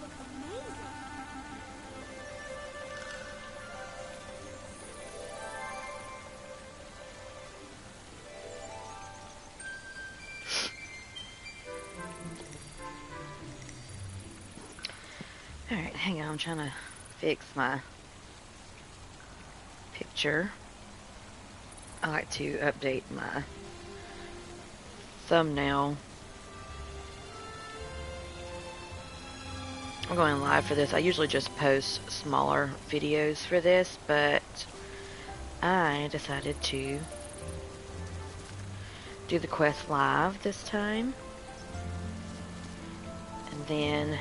look amazing. Alright, hang on, I'm trying to fix my picture. I like to update my thumbnail. I'm going live for this. I usually just post smaller videos for this, but I decided to do the quest live this time. And then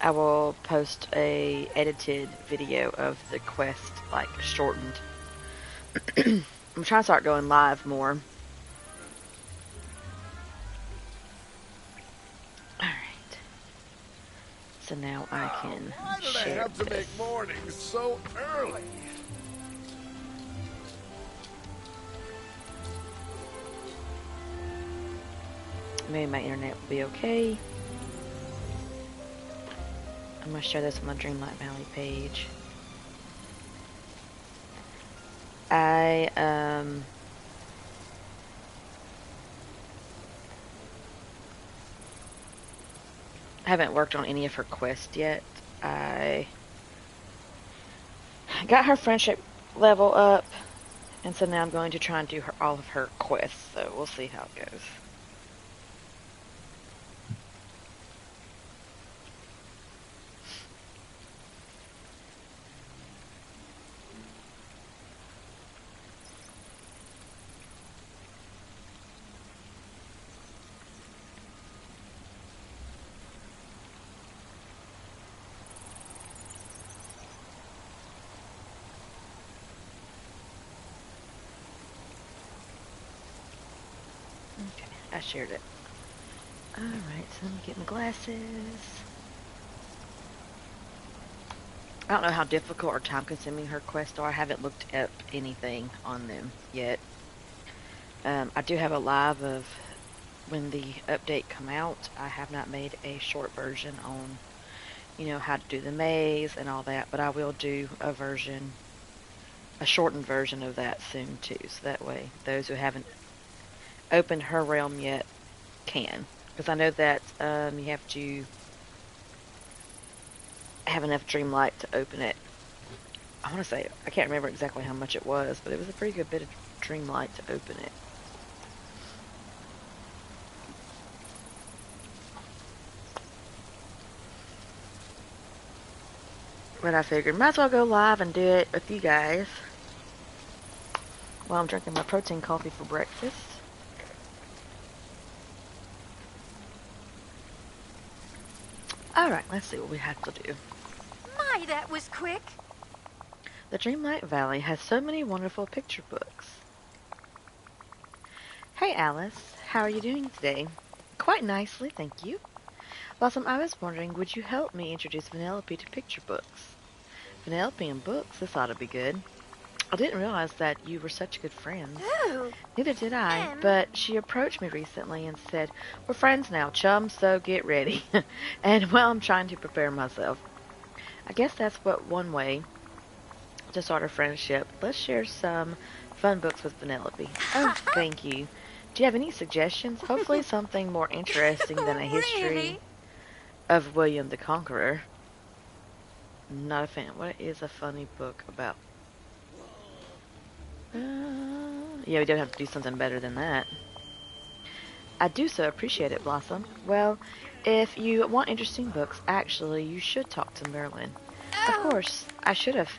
I will post a edited video of the quest, like shortened. I'm trying to start going live more. Alright. So now I can Why did share I have to this. make mornings so early? Maybe my internet will be okay. I'm going to share this on the Dreamlight Valley page. I haven't worked on any of her quests yet. I got her friendship level up, and so now I'm going to try and do all of her quests, so we'll see how it goes. Okay, I shared it. Alright, so let me get my glasses. I don't know how difficult or time-consuming her quests are. I haven't looked up anything on them yet. I do have a live of when the update come out. I have not made a short version on, you know, how to do the maze and all that, but I will do a shortened version of that soon too, so that way those who haven't opened her realm yet can. Because I know that you have to have enough Dreamlight to open it. I want to say, I can't remember exactly how much it was, but it was a pretty good bit of Dreamlight to open it. But I figured, might as well go live and do it with you guys while I'm drinking my protein coffee for breakfast. Alright, let's see what we have to do. My, that was quick. The Dreamlight Valley has so many wonderful picture books. Hey Alice, how are you doing today? Quite nicely, thank you. Blossom, I was wondering, would you help me introduce Vanellope to picture books? Vanellope and books, this ought to be good. I didn't realize that you were such good friends. Ooh. Neither did I, but she approached me recently and said, we're friends now, chum, so get ready. And, well, I'm trying to prepare myself. I guess that's one way to start a friendship. Let's share some fun books with Vanellope. Oh, thank you. Do you have any suggestions? Hopefully something more interesting than a history Really? of William the Conqueror. Not a fan. What is a funny book about? Yeah, we don't have to do something better than that. I do so appreciate it, Blossom. Well, if you want interesting books, actually, you should talk to Merlin. Of course, I should have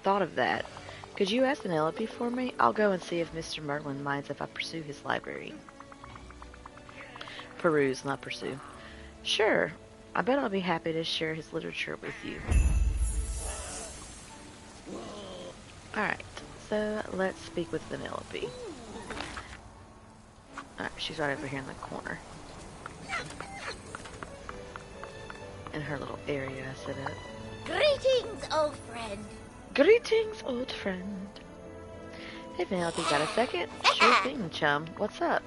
thought of that. Could you ask Penelope for me? I'll go and see if Mr. Merlin minds if I pursue his library. Peruse, not pursue. Sure. I bet I'll be happy to share his literature with you. Alright, so let's speak with Vanellope. Alright, she's right over here in the corner. In her little area I set up. Greetings, old friend. Greetings, old friend. Hey Vanellope, got a second? Sure thing, chum. What's up?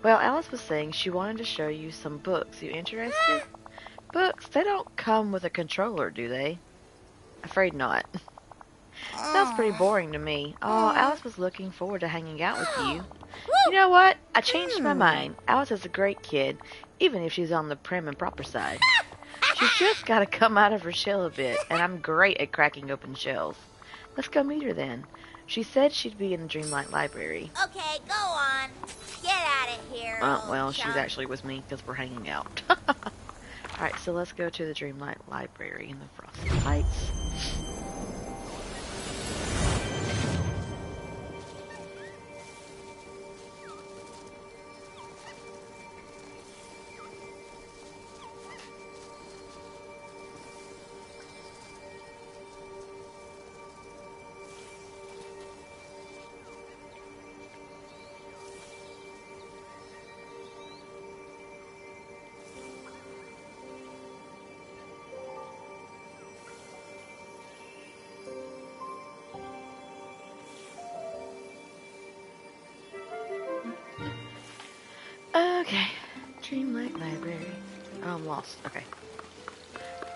Well, Alice was saying she wanted to show you some books. You interested? Books? They don't come with a controller, do they? Afraid not. Sounds pretty boring to me. Oh, Alice was looking forward to hanging out with you. You know what? I changed my mind. Alice is a great kid, even if she's on the prim and proper side. She's just got to come out of her shell a bit, and I'm great at cracking open shells. Let's go meet her then. She said she'd be in the Dreamlight library. Okay, go on. Get out of here. Well, she's actually with me because we're hanging out. Alright, so let's go to the Dreamlight library in the Frosty Heights. Okay, Dreamlight library. Oh, I'm lost. Okay.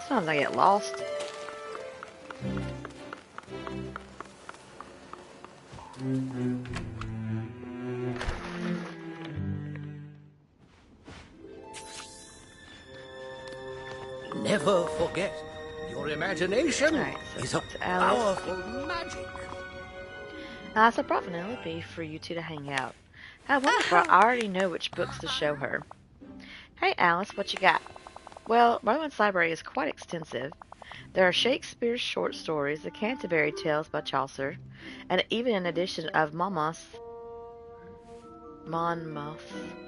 Sometimes I get lost. Never forget, your imagination Alright, so is a talk to Alice. powerful magic. So I brought Vanellope for you two to hang out. How wonderful. I already know which books to show her. Hey Alice, what you got? Well, Wonderland's library is quite extensive. There are Shakespeare's short stories, the Canterbury Tales by Chaucer, and even an edition of Monmouth. I don't know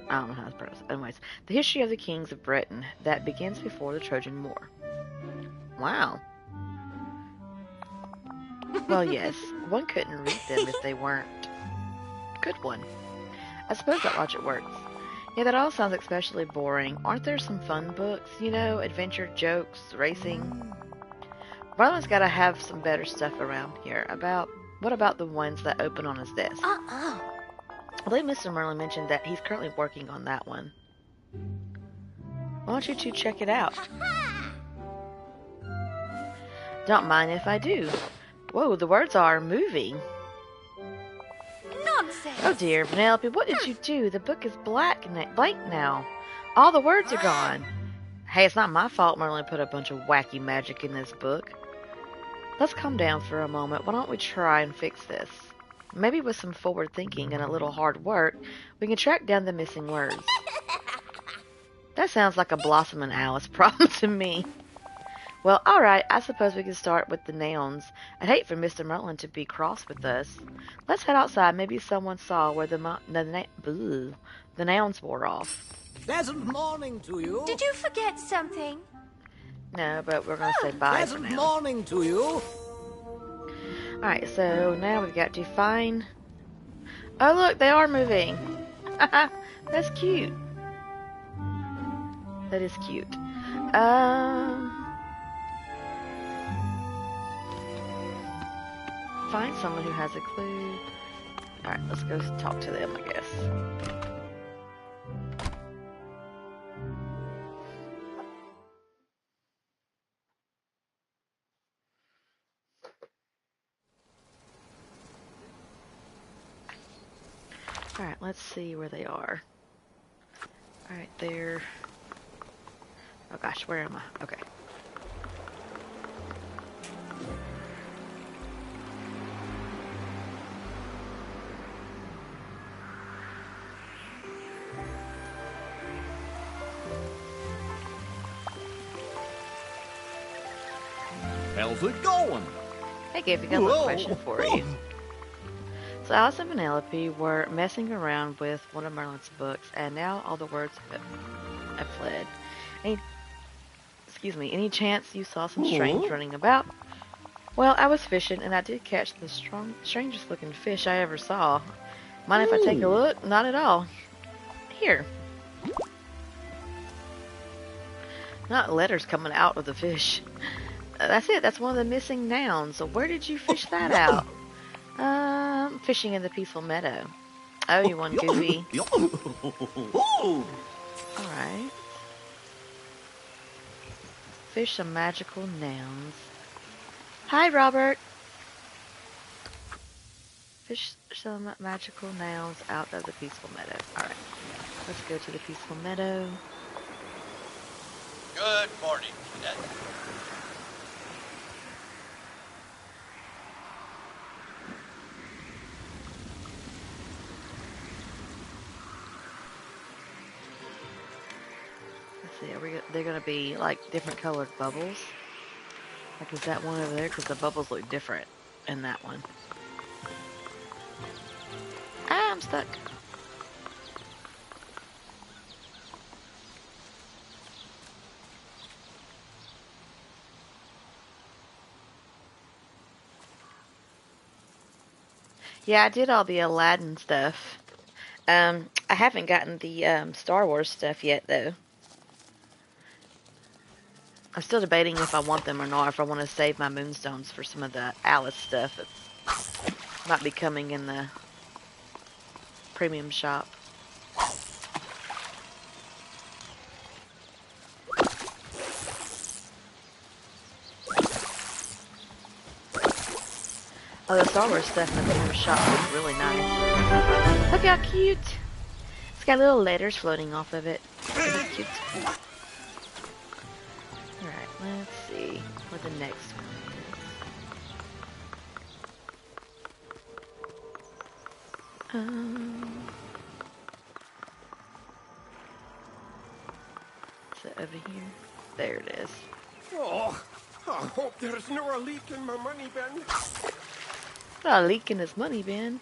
how to pronounce it. Anyways, the history of the kings of Britain that begins before the Trojan War. Wow. Well, yes, one couldn't read them if they weren't good one. I suppose that logic works. Yeah, that all sounds especially boring. Aren't there some fun books? You know, adventure, jokes, racing. Marlon's got to have some better stuff around here. What about the ones that open on his desk? I believe Mr. Merlin mentioned that he's currently working on that one. Why don't you two check it out? Don't mind if I do. Whoa, the words are moving. Nonsense. Oh dear, Penelope, what did you do? The book is blank now. All the words are gone. Hey, it's not my fault Merlin put a bunch of wacky magic in this book. Let's calm down for a moment. Why don't we try and fix this? Maybe with some forward thinking and a little hard work, we can track down the missing words. That sounds like a Blossom and Alice problem to me. Well, alright, I suppose we can start with the nouns. I'd hate for Mr. Merlin to be cross with us. Let's head outside. Maybe someone saw where the nouns wore off. Pleasant morning to you. Did you forget something? No, but we're going to say bye for Pleasant now. morning to you. Alright, so now we've got to find... Oh, look, they are moving. That's cute. That is cute. Find someone who has a clue. Alright, let's go talk to them, I guess. Alright, let's see where they are. Alright, they're... Oh gosh, where am I? Okay. How's it going? Hey, Gabe, I got a question for you. So Alice and Penelope were messing around with one of Merlin's books, and now all the words have fled. Any chance you saw some strange running about? Well, I was fishing, and I did catch the strangest looking fish I ever saw. Mind if I take a look? Not at all. Here. Not letters coming out of the fish. That's it. That's one of the missing nouns. So where did you fish that out? Fishing in the peaceful meadow. Oh, you want Goofy? Oh, Alright. Fish some magical nouns. Hi, Robert. Fish some magical nouns out of the peaceful meadow. Alright. Let's go to the peaceful meadow. Good morning, Cadet. Let's see, they're gonna be like different colored bubbles? Like, is that one over there? Because the bubbles look different in that one. Ah, I'm stuck. Yeah, I did all the Aladdin stuff. I haven't gotten the Star Wars stuff yet, though. I'm still debating if I want them or not, if I want to save my moonstones for some of the Alice stuff that might be coming in the premium shop. Oh, the Star Wars stuff in the premium shop looks really nice. Look how cute! It's got little letters floating off of it. It's cute. Alright, let's see what the next one is. Is it over here? There it is. Oh, I hope there's no leak in my money bin. Not a leak in his money bin.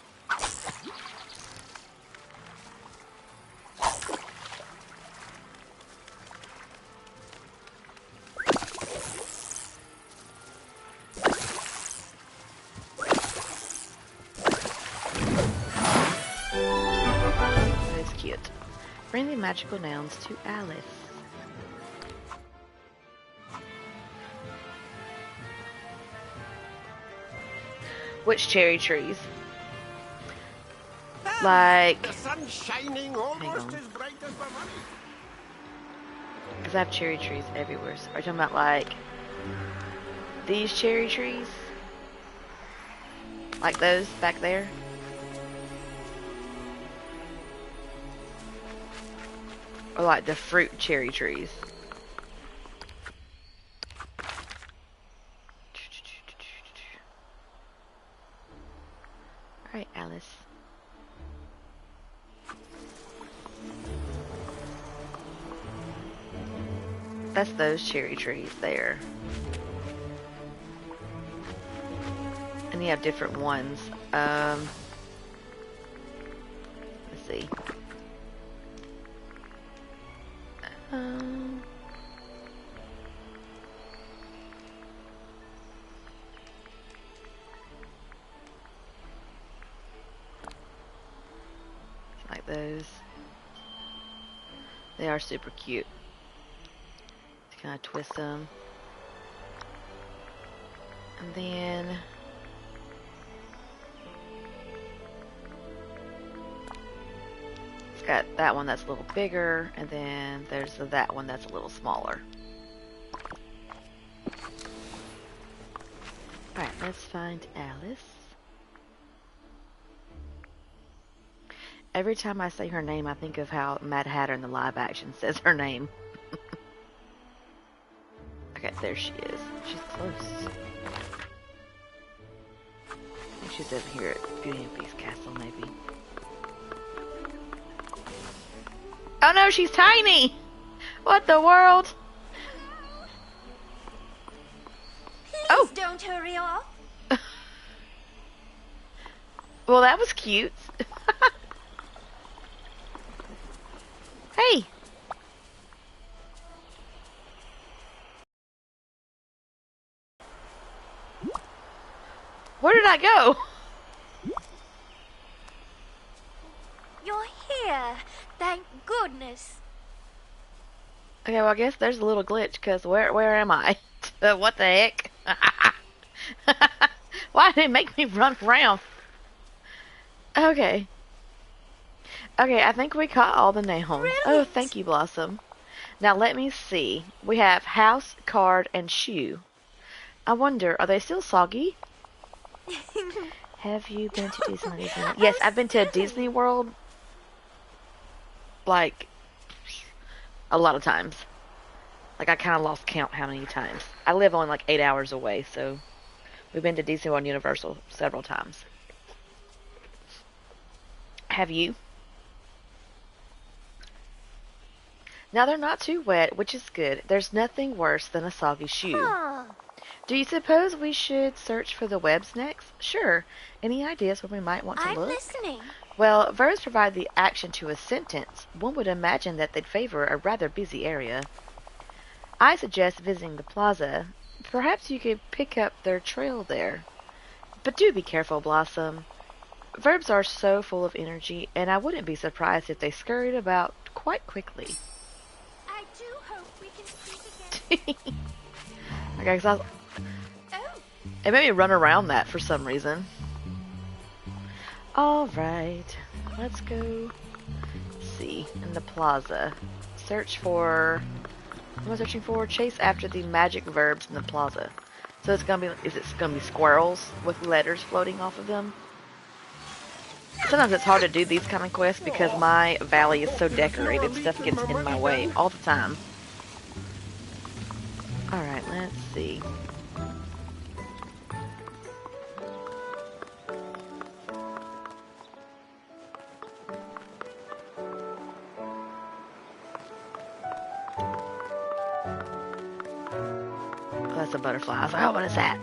That is cute. Bring the magical nouns to Alice. Which cherry trees? Like, The sun's shining almost as bright as my money. because I have cherry trees everywhere. So are you talking about like these cherry trees? Like those back there? Or like the fruit cherry trees? Alright, Alice. That's those cherry trees there. And you have different ones. Let's see. Like those. They are super cute. Kind of twist them. And then it's got that one that's a little bigger, and then there's that one that's a little smaller. Alright, let's find Alice. Every time I say her name, I think of how Mad Hatter in the live action says her name. Okay, there she is. She's close. I think she's over here at Beauty and Beast Castle, maybe. Oh no, she's tiny! What the world? Please don't hurry off. Well, that was cute. Hey! Where did I go? You're here. Thank goodness. Okay, well, I guess there's a little glitch, because where am I? What the heck? Why did it make me run around? Okay. Okay, I think we caught all the nails. Oh, Brilliant. thank you, Blossom. Now let me see. We have house, card, and shoe. I wonder, are they still soggy? Have you been to Disneyland? Yes, I've been to Disney World like a lot of times. Like I kind of lost count how many times. I live only like 8 hours away, so we've been to Disney World and Universal several times. Have you? Now they're not too wet, which is good. There's nothing worse than a soggy shoe. Huh. Do you suppose we should search for the webs next? Sure. Any ideas where we might want to I'm look? listening. Well, verbs provide the action to a sentence. One would imagine that they'd favor a rather busy area. I suggest visiting the plaza. Perhaps you could pick up their trail there. But do be careful, Blossom. Verbs are so full of energy, and I wouldn't be surprised if they scurried about quite quickly. I do hope we can speak again. Okay, 'cause Oh, it made me run around that for some reason. Alright, let's go see in the plaza. Search for... What am I searching for? Chase after the magic verbs in the plaza. So it's gonna be... Is it gonna be squirrels with letters floating off of them? Sometimes it's hard to do these kind of quests because my valley is so decorated. Stuff gets in my way all the time. Alright, let's see. Oh, that's a butterfly. I was like, oh, what is that?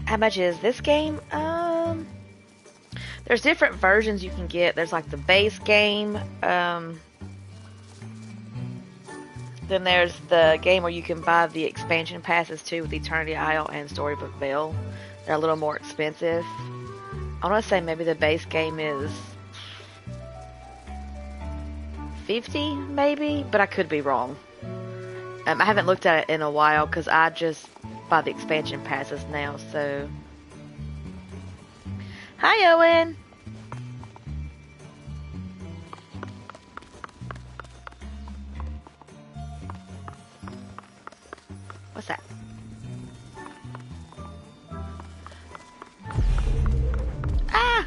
How much is this game? There's different versions you can get. There's like the base game. Then there's the game where you can buy the expansion passes too with Eternity Isle and Storybook Vale. They're a little more expensive. I want to say maybe the base game is $50 maybe, but I could be wrong. I haven't looked at it in a while because I just buy the expansion passes now, so... Hi, Owen! What's that? Ah!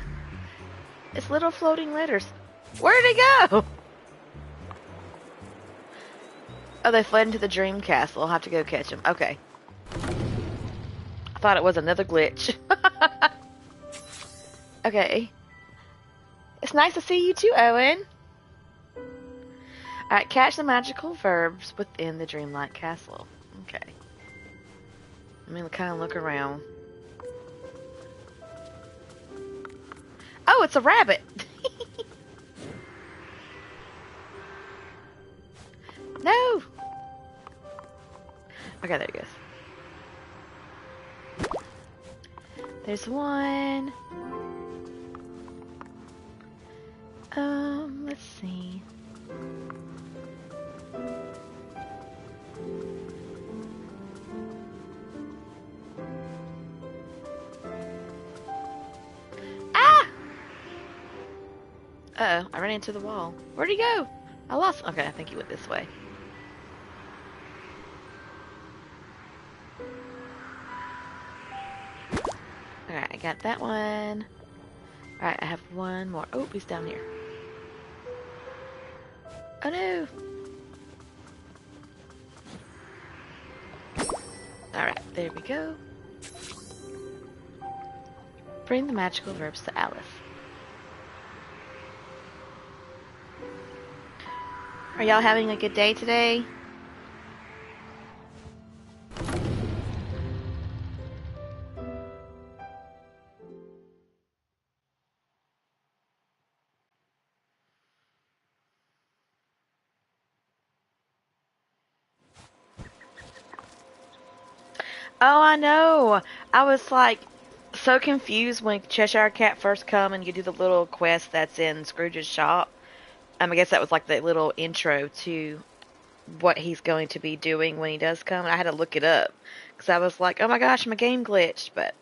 It's little floating letters. Where'd it go? Oh, they fled into the dream castle. I'll have to go catch them. Okay. I thought it was another glitch. Okay. It's nice to see you too, Owen. Alright, catch the magical verbs within the Dreamlight castle. Okay. Let me kind of look around. Oh, it's a rabbit! No! Okay, there it goes. There's one. Let's see. Ah! Uh-oh, I ran into the wall. Where'd he go? I lost... Okay, I think he went this way. Alright, I got that one. Alright, I have one more. Oh, he's down here. Oh no! Alright, there we go. Bring the magical verbs to Alice. Are y'all having a good day today? Oh, I know. I was like so confused when Cheshire Cat first come and you do the little quest that's in Scrooge's shop. I guess that was like the little intro to what he's going to be doing when he does come. I had to look it up because I was like, oh my gosh, my game glitched. But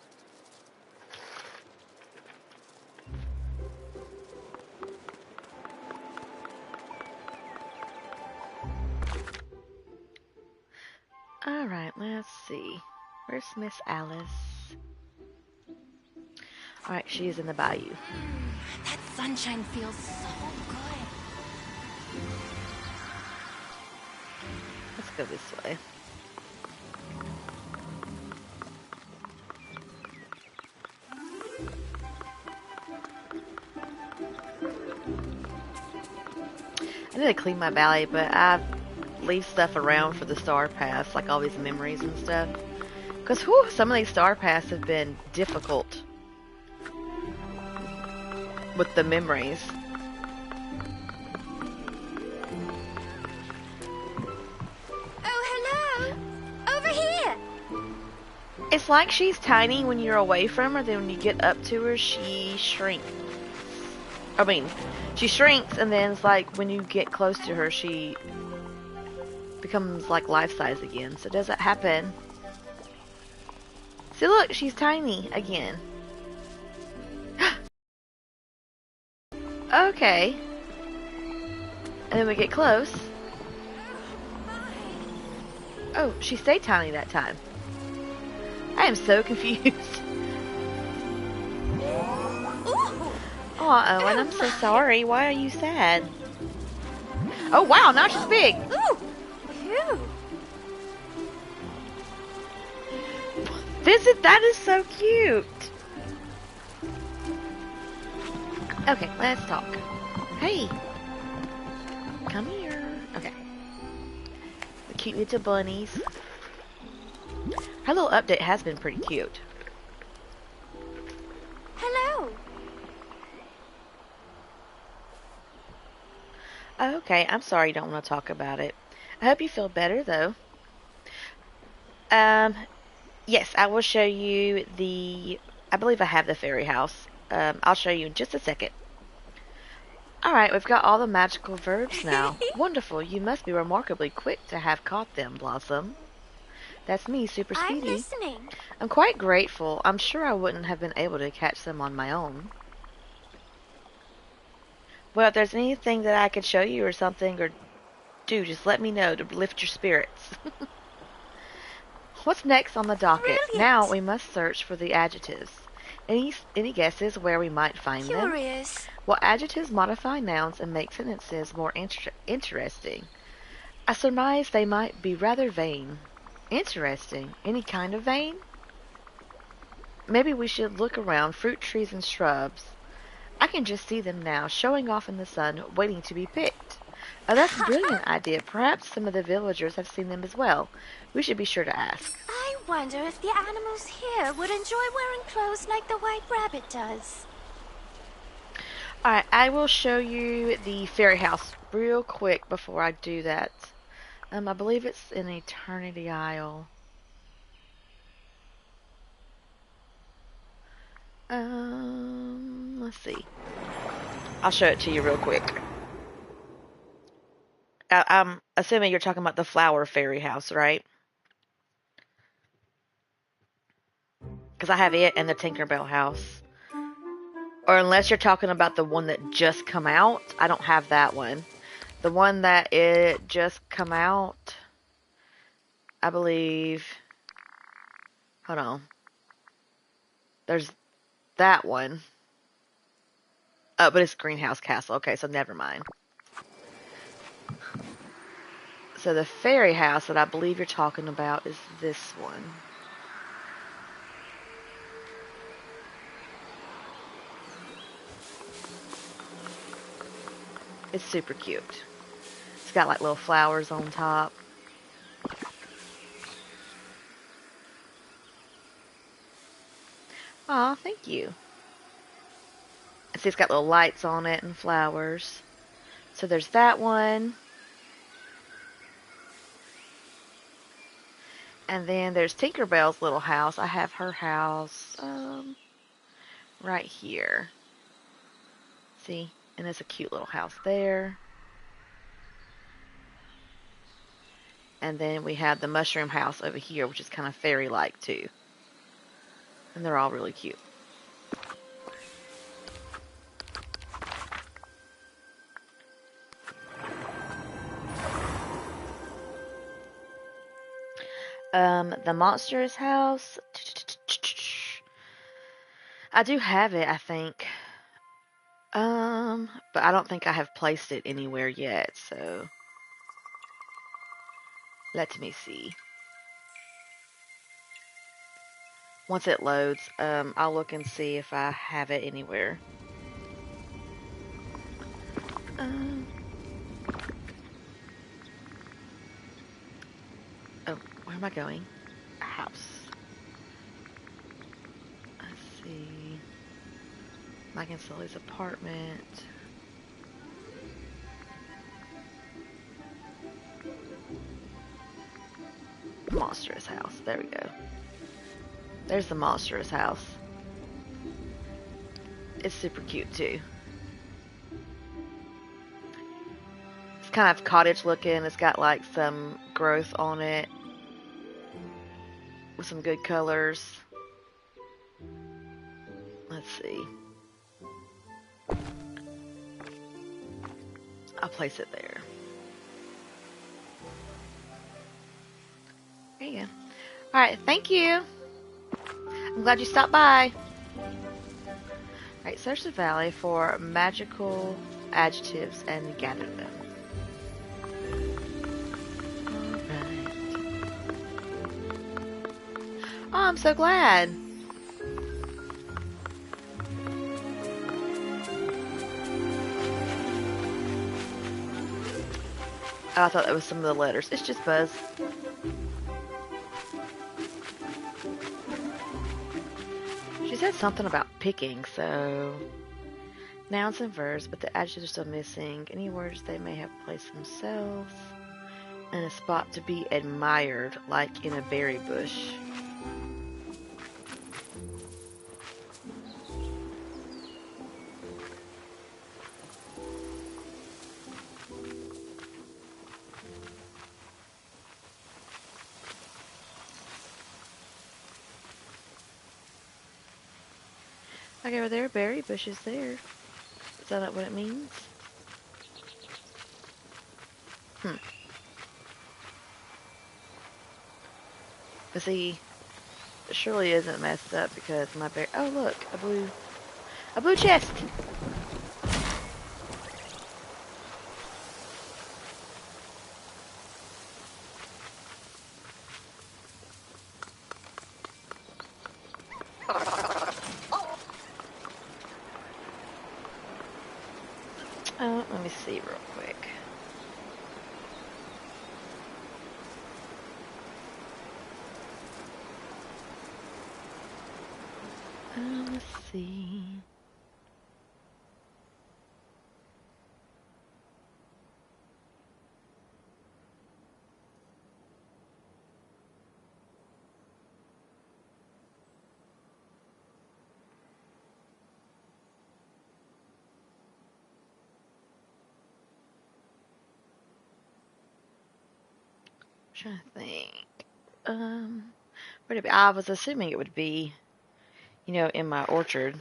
all right, let's see. Where's Miss Alice? All right, she is in the bayou. That sunshine feels so good. Let's go this way. I need to clean my valley, but I leave stuff around for the star paths, like all these memories and stuff. Because some of these star paths have been difficult with the memories. Oh, hello! Over here! It's like she's tiny when you're away from her, then when you get up to her, she shrinks. I mean, she shrinks, and then it's like when you get close to her, she becomes like life-size again. So does that happen? See, look, she's tiny again. Okay. And then we get close. Oh, she stayed tiny that time. I am so confused. Oh, Owen, I'm so sorry. Why are you sad? Oh, wow, now she's big. Ooh! Phew! That is so cute. Okay, let's talk. Hey. Come here. Okay. The cute little bunnies. Her little update has been pretty cute. Hello! Okay, I'm sorry you don't want to talk about it. I hope you feel better, though. Yes, I will show you I believe I have the fairy house. I'll show you in just a second. Alright, we've got all the magical verbs now. Wonderful, you must be remarkably quick to have caught them, Blossom. That's me, Super I'm Speedy. listening. I'm quite grateful. I'm sure I wouldn't have been able to catch them on my own. Well, if there's anything that I could show you or something, or do, just let me know to lift your spirits. What's next on the docket? Brilliant. Now we must search for the adjectives. Any guesses where we might find them? Curious. Well, adjectives modify nouns and make sentences more interesting. I surmise they might be rather vain. Interesting. Any kind of vain? Maybe we should look around fruit trees and shrubs. I can just see them now, showing off in the sun, waiting to be picked. Oh, that's a brilliant idea. Perhaps some of the villagers have seen them as well. We should be sure to ask. I wonder if the animals here would enjoy wearing clothes like the white rabbit does. Alright, I will show you the fairy house real quick before I do that. I believe it's in Eternity Isle. Let's see. I'll show it to you real quick. I'm assuming you're talking about the flower fairy house, right? Because I have it and the Tinkerbell house. Or unless you're talking about the one that just come out, I don't have that one. The one that it just come out, I believe. Hold on. There's that one. Oh, but it's Greenhouse Castle. Okay, so never mind. So the fairy house that I believe you're talking about is this one. It's super cute. It's got like little flowers on top. Aw, thank you. See, it's got little lights on it and flowers. So there's that one. And then there's Tinkerbell's little house. I have her house right here. See? And it's a cute little house there. And then we have the mushroom house over here, which is kind of fairy-like too. And they're all really cute. The monstrous house. I do have it, I think. But I don't think I have placed it anywhere yet, so let me see. Once it loads, I'll look and see if I have it anywhere. Oh, where am I going? A house. Let's see. Mike and Sully's apartment. Monstrous house. There we go. There's the monstrous house. It's super cute too. It's kind of cottage looking. It's got like some growth on it with some good colors. Let's see. I'll place it there. There you go. Alright, thank you. I'm glad you stopped by. Alright, search the valley for magical adjectives and gather them. Alright. Oh, I'm so glad. Oh, I thought that was some of the letters. It's just Buzz. She said something about picking, so nouns and verbs, but the adjectives are still missing. Any words they may have placed themselves in a spot to be admired, like in a berry bush. Okay, well, there are berry bushes there. Is that not what it means? But see, it surely isn't messed up because my berry. Oh, look, a blue chest. Let me see real quick. Let's see. Trying to think. Where'd it be? I was assuming it would be, in my orchard.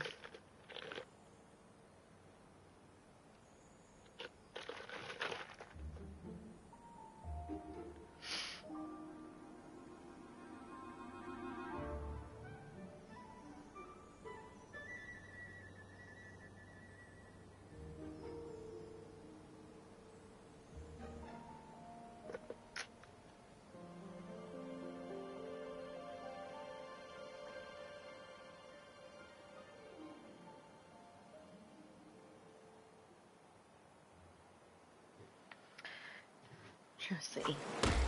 Let's see.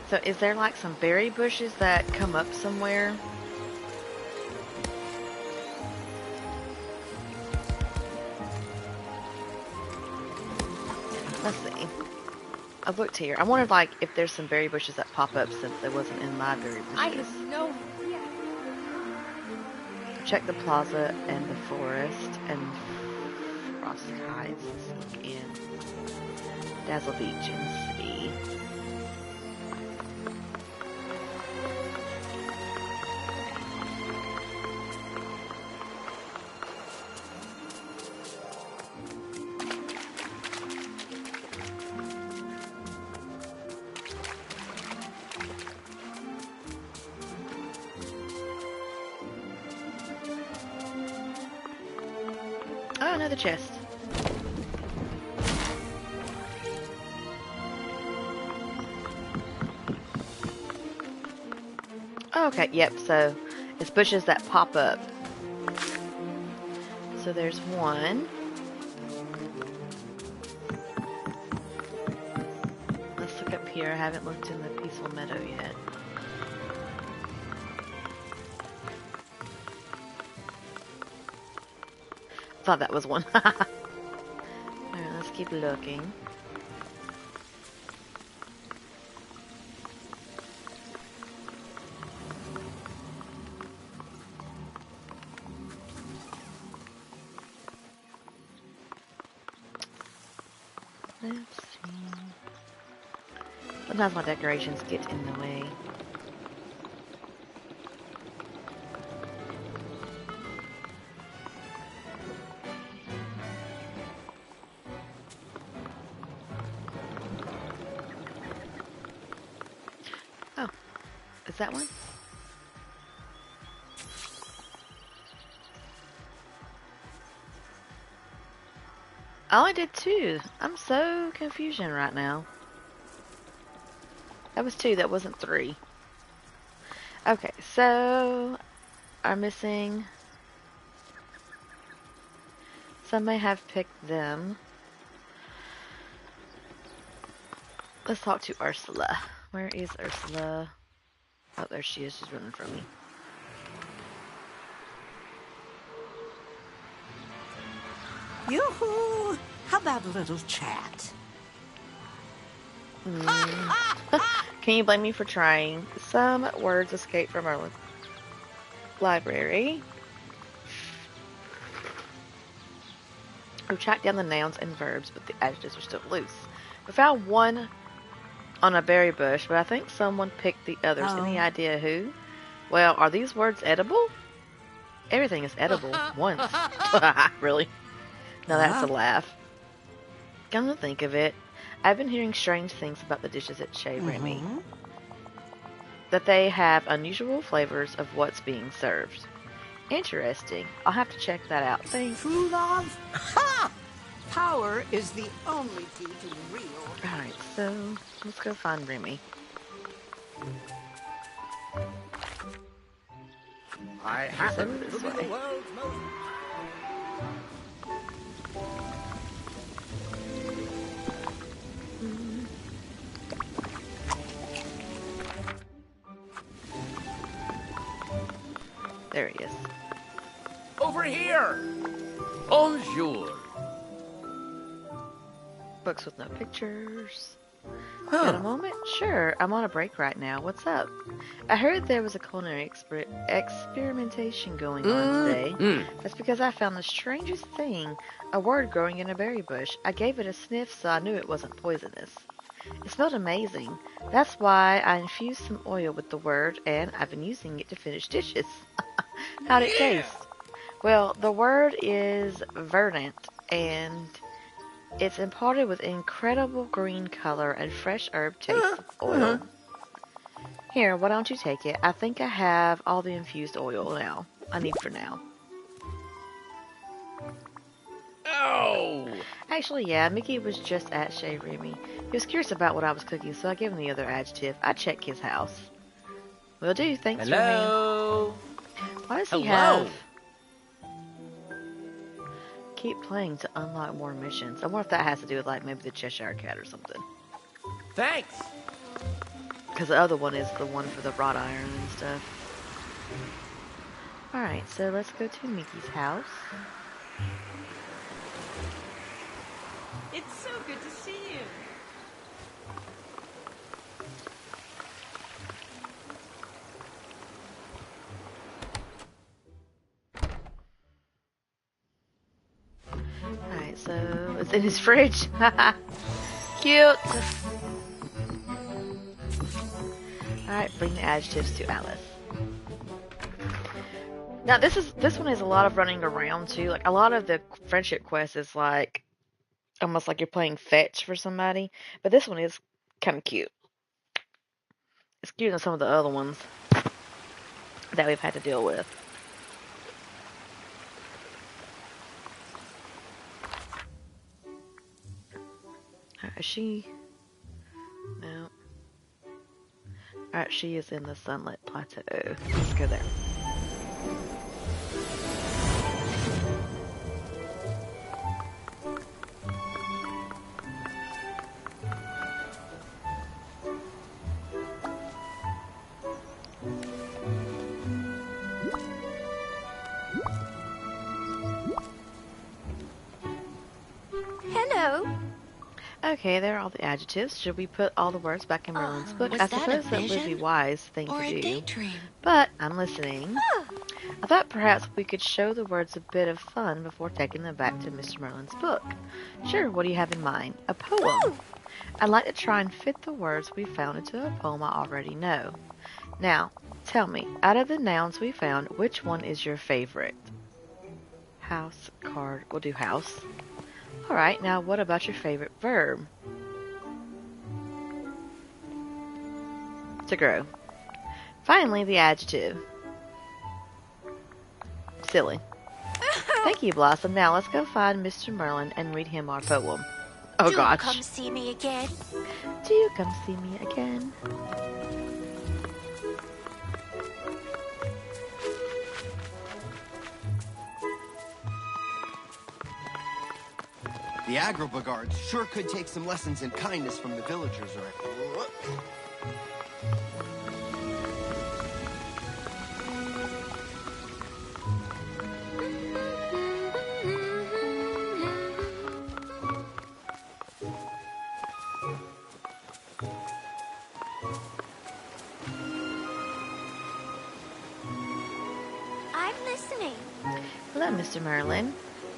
So is there like some berry bushes that come up somewhere? Let's see. I've looked here. I wondered like if there's some berry bushes that pop up since it wasn't in my berry bushes. I have no idea. Check the plaza and the forest and Frost Heights. Let's look in Dazzle Beach and see. another chest. Okay, yep, so it's bushes that pop up. So there's one. Let's look up here. I haven't looked in the peaceful meadow yet. Thought that was one. Alright, let's keep looking. Let's see. Sometimes my decorations get in the way. Oh, is that one? I only did 2. I'm so confusion right now. That was 2, that wasn't 3. Okay, so are missing. Some may have picked them. Let's talk to Ursula. Where is Ursula? Oh, there she is. She's running from me. Yoo-hoo! How about a little chat? Can you blame me for trying? Some words escape from our library. We've tracked down the nouns and verbs, but the adjectives are still loose. We found one on a berry bush, but I think someone picked the others. Any idea who? Well, are these words edible? Everything is edible once. Really? Now that's a laugh. Come to think of it, I've been hearing strange things about the dishes at Chez Remy. That they have unusual flavors of what's being served. Interesting. I'll have to check that out. Thanks. True love? Ha! Power is the only key to real. Alright, so let's go find Remy. I happen to be the world's most... There he is. Over here! Bonjour! Books with no pictures. Got a moment? Sure, I'm on a break right now. What's up? I heard there was a culinary experimentation going on today. That's because I found the strangest thing. A word growing in a berry bush. I gave it a sniff so I knew it wasn't poisonous. It smelled amazing. That's why I infused some oil with the word, and I've been using it to finish dishes. How'd it taste? Well, the word is verdant, and it's imparted with incredible green color and fresh herb taste of oil. Here, why don't you take it? I think I have all the infused oil now. I need for now. Oh! Actually, yeah, Mickey was just at Chez Remy. He was curious about what I was cooking, so I gave him the other adjective. I check his house. Will do, thanks for me. Hello? Why does he have... Keep playing to unlock more missions. I wonder if that has to do with, like, maybe the Cheshire Cat or something. Thanks! Because the other one is the one for the wrought iron and stuff. Alright, so let's go to Mickey's house. It's so good to see you. Alright, so it's in his fridge. Cute! Alright, bring the adjectives to Alice. Now this one is a lot of running around too. Like a lot of the friendship quest is like almost like you're playing fetch for somebody. But this one is kinda cute. It's cuter than some of the other ones that we've had to deal with. Is she? No. Alright, she is in the Sunlit Plateau. Let's go there. Hello. Okay, there are all the adjectives. Should we put all the words back in Merlin's book? I suppose that would be a wise thing to do. Daydream? But I'm listening. I thought perhaps we could show the words a bit of fun before taking them back to Mr. Merlin's book. Sure, what do you have in mind? A poem. I'd like to try and fit the words we found into a poem I already know. Now, tell me, out of the nouns we found, which one is your favorite? House, card. We'll do house. Alright, now what about your favorite verb? To grow. Finally, the adjective. Silly. Thank you, Blossom. Now let's go find Mr. Merlin and read him our poem. Oh Do gosh. come see me again. Do you come see me again? The Agrobogards sure could take some lessons in kindness from the villagers, or... I'm listening. Hello, Mr. Merlin.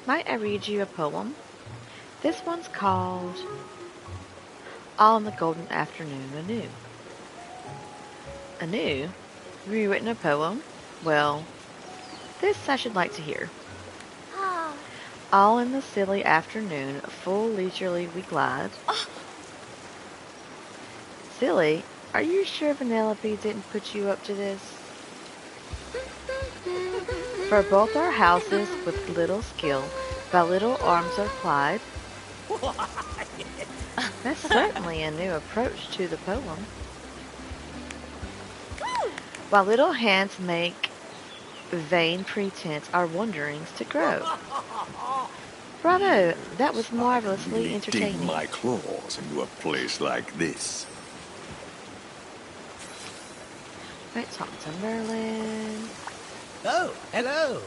Might I read you a poem? This one's called All in the Golden Afternoon Anew. Anew? Have you written a poem? Well, this I should like to hear. Ah, All in the silly afternoon, full leisurely we glide. Silly? Are you sure Vanellope didn't put you up to this? For both our houses with little skill, by little arms are plied. That's certainly a new approach to the poem. While little hands make vain pretense, our wonderings to grow. Bravo! That was marvelously Dig entertaining. my claws into a place like this. Right, talk to Merlin. Oh, hello.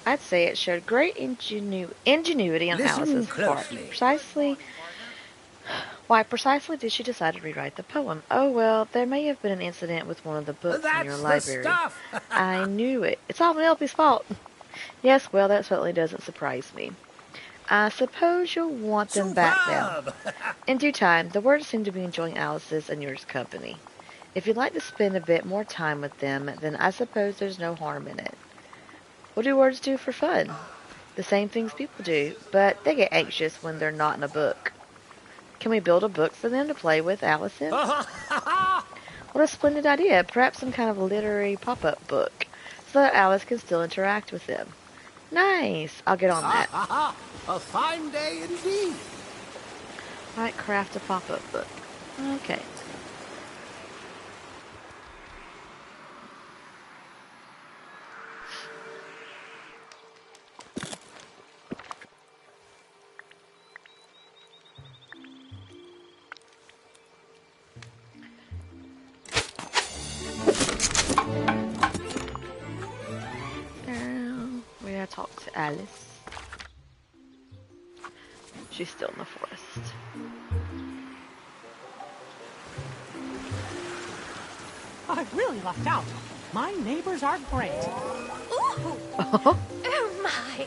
I'd say it showed great ingenuity on Listen Alice's part. closely. Why precisely did she decide to rewrite the poem? Oh well, there may have been an incident with one of the books in your That's the library. stuff. I knew it. It's all Vanellope's fault. Yes, well, that certainly doesn't surprise me. I suppose you'll want them back now. Superb. In due time, the words seem to be enjoying Alice's and yours company. If you'd like to spend a bit more time with them, then I suppose there's no harm in it. What do words do for fun? The same things people do, but they get anxious when they're not in a book. Can we build a book for them to play with Alice in? What a splendid idea. Perhaps some kind of literary pop-up book, so that Alice can still interact with them. Nice! I'll get on that. A fine day indeed. Alright, craft a pop-up book. Okay. We gotta talk to Alice. She's still in the forest. I really lucked out. My neighbors are great. ooh, Oh, oh my.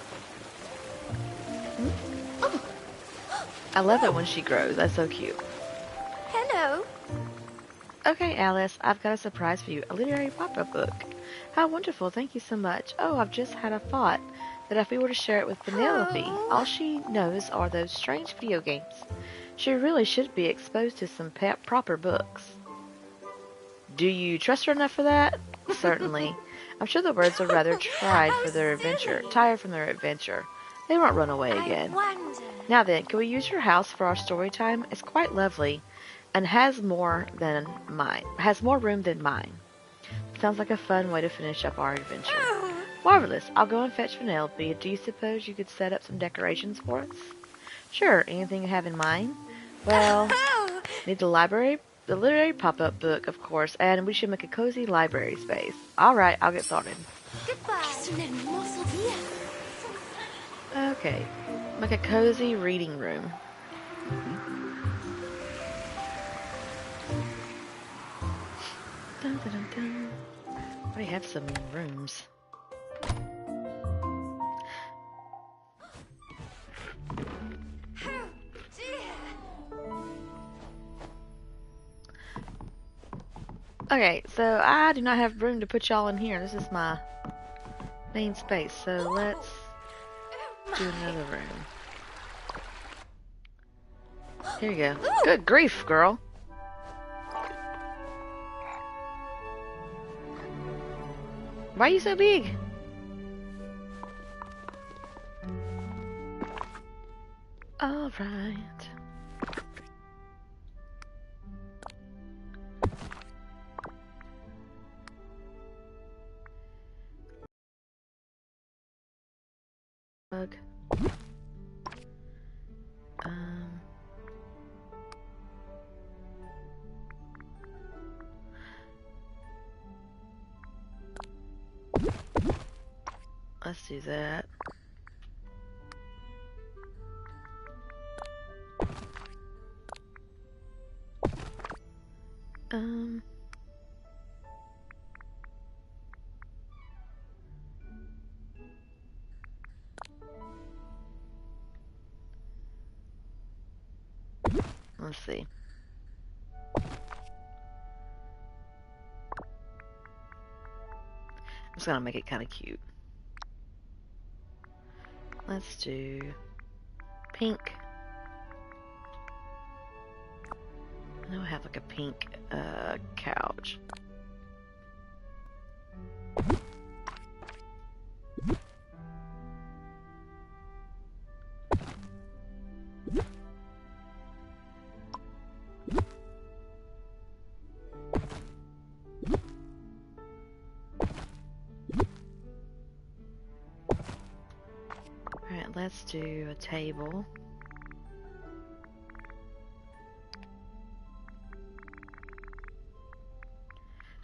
I love it when she grows. That's so cute. Hello. Okay, Alice, I've got a surprise for you. A literary pop-up book. How wonderful. Thank you so much. Oh, I've just had a thought that if we were to share it with Vanellope, all she knows are those strange video games. She really should be exposed to some proper books. Do you trust her enough for that? Certainly. I'm sure the birds are rather tired from their adventure. They won't run away I again. wonder. Now then, can we use your house for our story time? It's quite lovely and has more than mine. Has more room than mine. Sounds like a fun way to finish up our adventure. Marvelous. I'll go and fetch Penelope. Do you suppose you could set up some decorations for us? Sure. Anything you have in mind? Well, need the literary pop-up book, of course, and we should make a cozy library space. Alright, I'll get started. Goodbye. Okay. Make a cozy reading room. Dun, dun, dun, dun. I already have some rooms. Okay, so I do not have room to put y'all in here. This is my main space, so let's do another room. Here you go. Good grief, girl. Why are you so big? Alright. Bug. Let's do that. Let's see. I'm just gonna make it kind of cute. Let's do pink. I know I have like a pink couch. Let's do a table.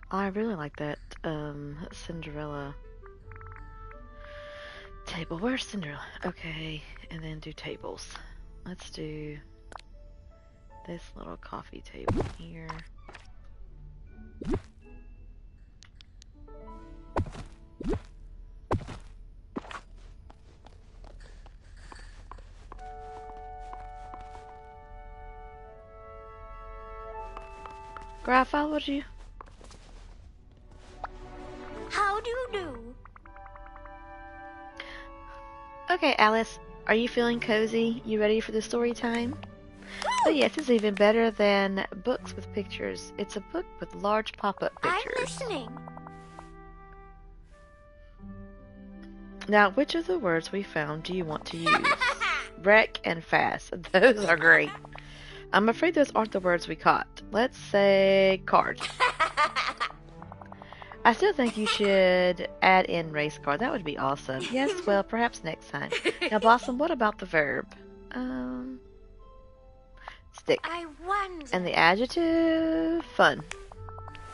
I really like that Cinderella table. Where's Cinderella? Okay, and then do tables. Let's do this little coffee table here. I followed you. How do you do? Okay, Alice, are you feeling cozy? You ready for the story time? Oh yes, it's even better than books with pictures. It's a book with large pop-up pictures. I'm listening. Now, which of the words we found do you want to use? Wreck and fast. Those are great. I'm afraid those aren't the words we caught. Let's say card. I still think you should add in race car. That would be awesome. Yes, well, perhaps next time. Now, Blossom, what about the verb? Stick. I wonder. And the adjective? Fun.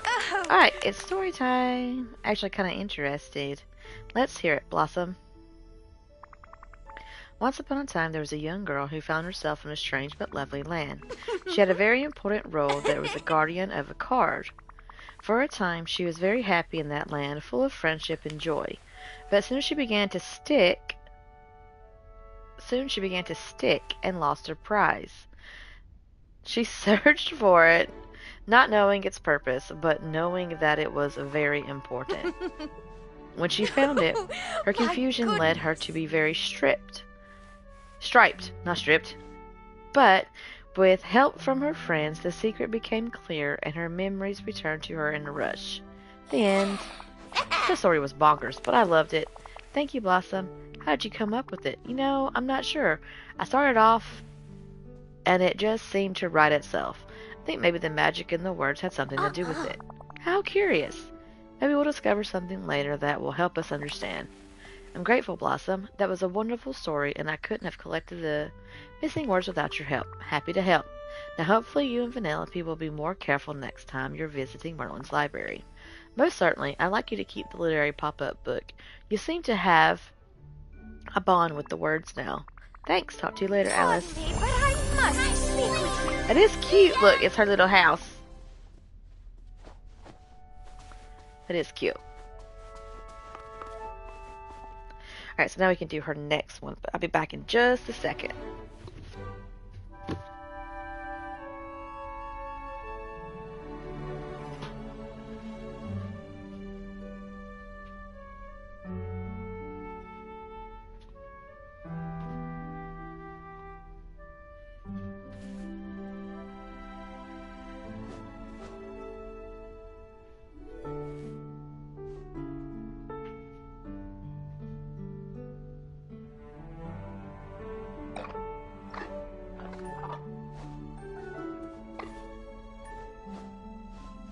Oh. Alright, it's story time. Actually, kind of interested. Let's hear it, Blossom. Once upon a time, there was a young girl who found herself in a strange but lovely land. She had a very important role. There was a guardian of a card. For a time, she was very happy in that land, full of friendship and joy. But soon she began to stick and lost her prize. She searched for it, not knowing its purpose, but knowing that it was very important. When she found it, her confusion led her to be very striped, not stripped. But with help from her friends, the secret became clear and her memories returned to her in a rush. The end. The story was bonkers, but I loved it. Thank you, Blossom. How did you come up with it? You know, I'm not sure. I started off and it just seemed to write itself. I think maybe the magic in the words had something to do with it. How curious. Maybe we'll discover something later that will help us understand. I'm grateful, Blossom. That was a wonderful story, and I couldn't have collected the missing words without your help. Happy to help. Now, hopefully you and Vanellope will be more careful next time you're visiting Merlin's library. Most certainly, I'd like you to keep the literary pop-up book. You seem to have a bond with the words now. Thanks. Talk to you later, Alice. Pardon me, but I must speak with you. It is cute. Look, it's her little house. It is cute. Alright, so now we can do her next one, but I'll be back in just a second.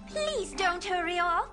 Please don't hurry off.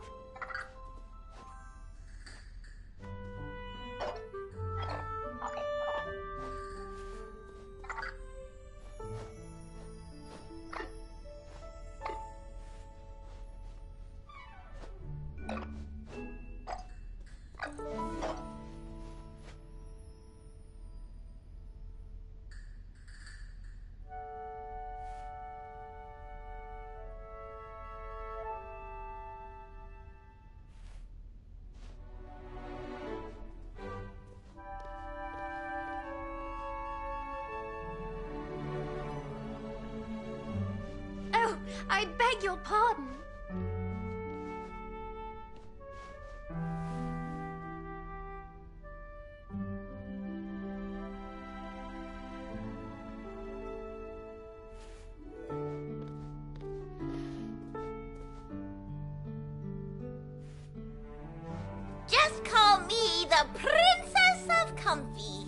Oh, I beg your pardon. Just call me the Princess of Comfy.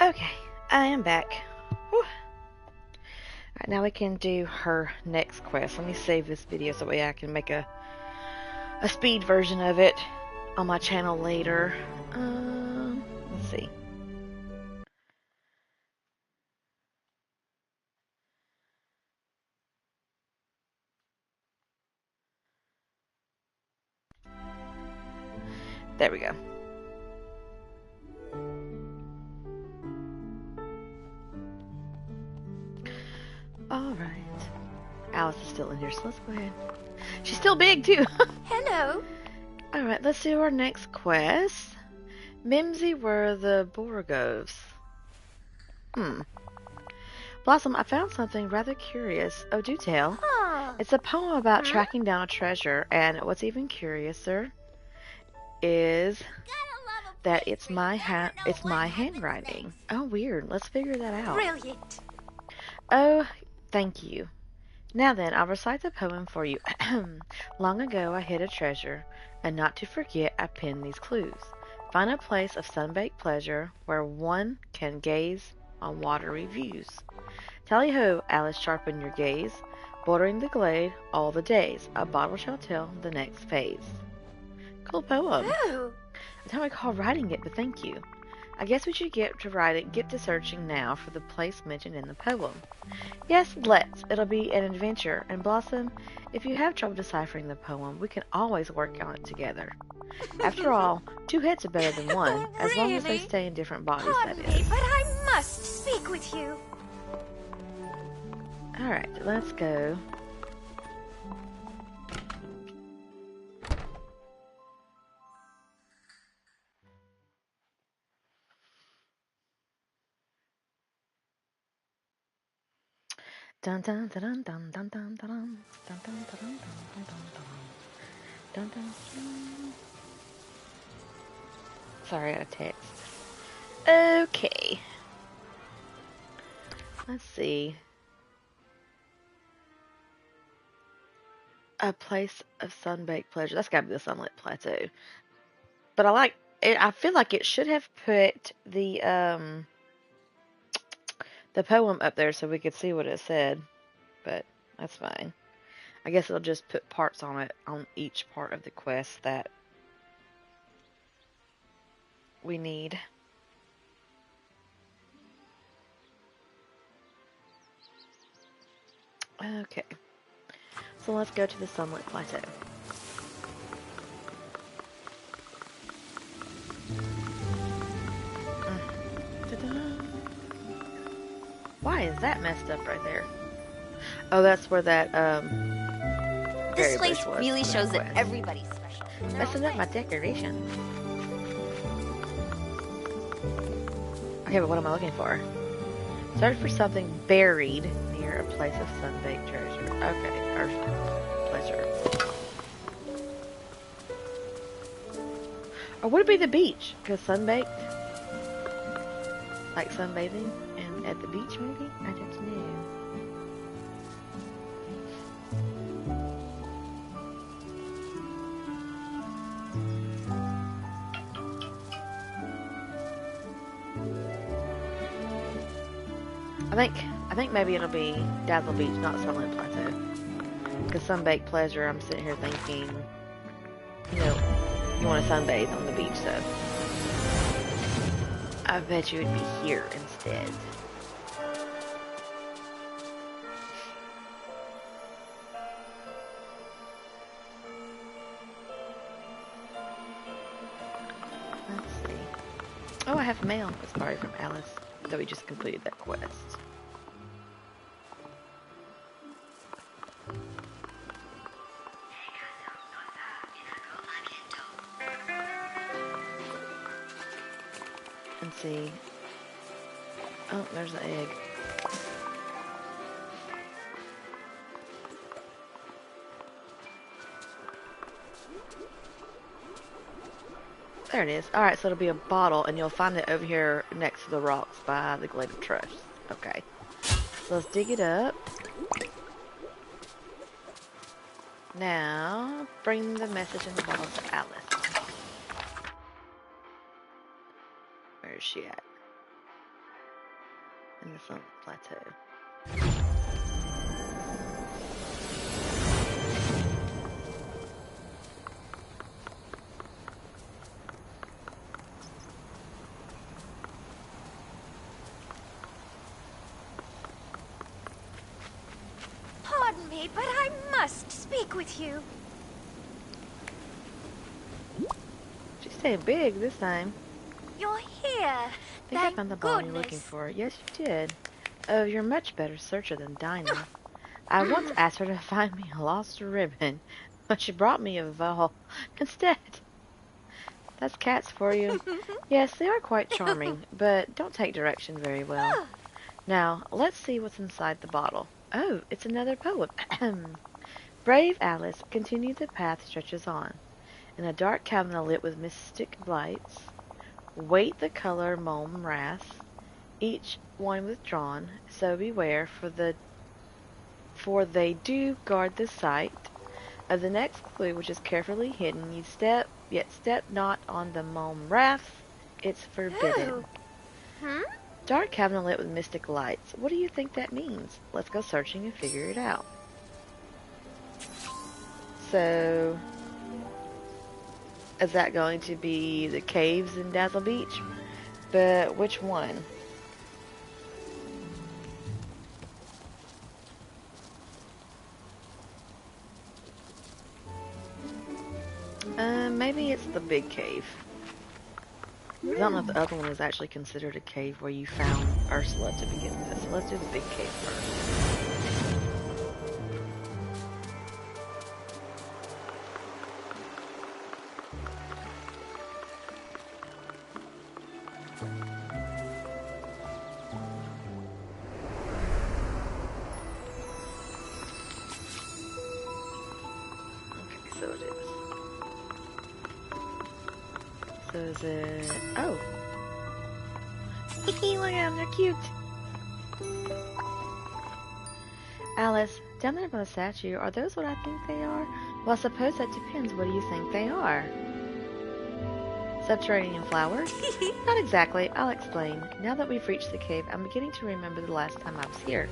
Okay, I am back. Whew. Alright, now we can do her next quest. Let me save this video so that way I can make a speed version of it on my channel later. Let's see. There we go. Alright. Alice is still in here, so let's go ahead. She's still big, too. Hello. Alright, let's do our next quest. Mimsy were the Borgoves. Blossom, I found something rather curious. Oh, do tell. Oh. It's a poem about tracking down a treasure, and what's even curiouser is that it's my handwriting. Oh, weird. Let's figure that out. Brilliant. Oh, thank you. Now then, I'll recite the poem for you. Long ago I hid a treasure, and not to forget I penned these clues. Find a place of sun-baked pleasure where one can gaze on watery views. Tally-ho, Alice, sharpen your gaze, bordering the glade all the days. A bottle shall tell the next phase. Cool poem. Oh. I don't recall writing it, but thank you. I guess we should get to searching now for the place mentioned in the poem. Yes, let's. It'll be an adventure. And Blossom, if you have trouble deciphering the poem, we can always work on it together. After all, two heads are better than one, as long as they stay in different bodies, Pardon that me, is. but I must speak with you. Alright, let's go. Dun dun dun dun dun dun dun dun dun dun dun dun dun dun dun dun. Sorry, I got a text. Okay. Let's see. A place of sunbaked pleasure. That's gotta be the Sunlit Plateau. But I like it. I feel like it should have put the poem up there so we could see what it said. But that's fine. I guess it'll just put parts on it on each part of the quest that we need. Okay. So let's go to the Sunlit Plateau. Why is that messed up right there? Oh, that's where that This berry place bush was really for shows that quest. everybody's special. Messing up my decoration. Okay, but what am I looking for? Search for something buried near a place of sunbaked treasure. Okay, or pleasure. Or would it be the beach? Because sunbaked? Like sunbathing? And at the beach, maybe? I don't know. I think maybe it'll be Dazzle Beach, not Sunlit Plateau. Because sunbaked pleasure, I'm sitting here thinking, you know, you want to sunbathe on the beach, so I bet you it'd be here instead. Let's see. Oh, I have mail. It's probably from Alice. That we just completed that quest. Let's see. Oh, there's the egg. There it is. Alright, so it'll be a bottle, and you'll find it over here next to the rocks by the Glade of Trust. Okay. So let's dig it up. Now, bring the message in the bottle to Alice. Where is she at? In the Sunlit Plateau. Pardon me, but I must speak with you. She's staying big this time. You're here. I think I found the bottle you're looking for. Yes, you did. Oh, you're a much better searcher than Dinah. I once asked her to find me a lost ribbon, but she brought me a ball instead. That's cats for you. Yes, they are quite charming, but don't take direction very well. Now, let's see what's inside the bottle. Oh, it's another poem. Brave Alice, continue the path stretches on. In a dark cavern lit with mystic lights, wait the color mome wrath, each one withdrawn, so beware, for they do guard the sight of the next clue, which is carefully hidden. You step, yet step not on the mome wrath, it's forbidden. Dark cavern lit with mystic lights. What do you think that means? Let's go searching and figure it out. So, is that going to be the caves in Dazzle Beach? But which one? Maybe it's the big cave. I don't know if the other one is actually considered a cave where you found Ursula to begin with. So let's do the big cave first. is it? Oh. Look at them, they're cute. Alice, down there by the statue, are those what I think they are? Well, I suppose that depends. What do you think they are? Subterranean flowers? Not exactly. I'll explain. Now that we've reached the cave, I'm beginning to remember the last time I was here.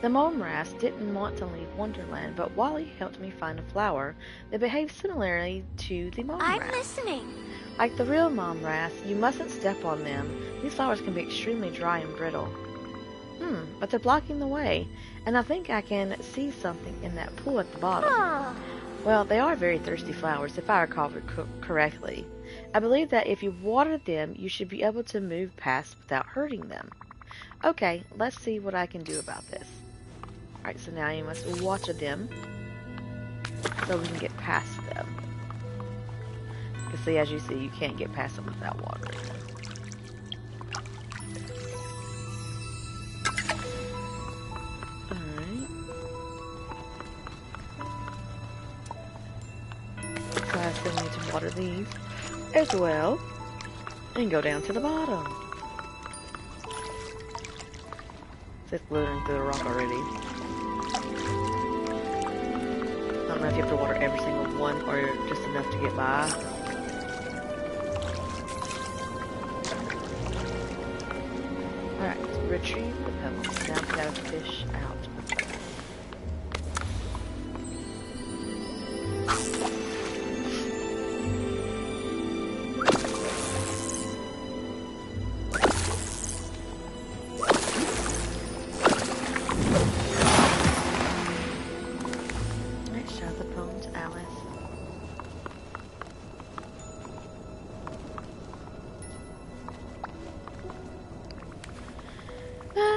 The mome ras didn't want to leave Wonderland, but Wally helped me find a flower that behaves similarly to the mome ras. I'm listening. Like the real mome ras, you mustn't step on them. These flowers can be extremely dry and brittle. But they're blocking the way, and I think I can see something in that pool at the bottom. Oh. Well, they are very thirsty flowers, if I recall correctly. I believe that if you water them, you should be able to move past without hurting them. Okay, let's see what I can do about this. Alright, so now you must water them so we can get past them. Because see, as you see, you can't get past them without watering them. So I still need to water these as well and go down to the bottom. It's glittering through the rock already. I don't know if you have to water every single one or just enough to get by. Alright, let's retrieve the pebbles. Now we gotta fish out.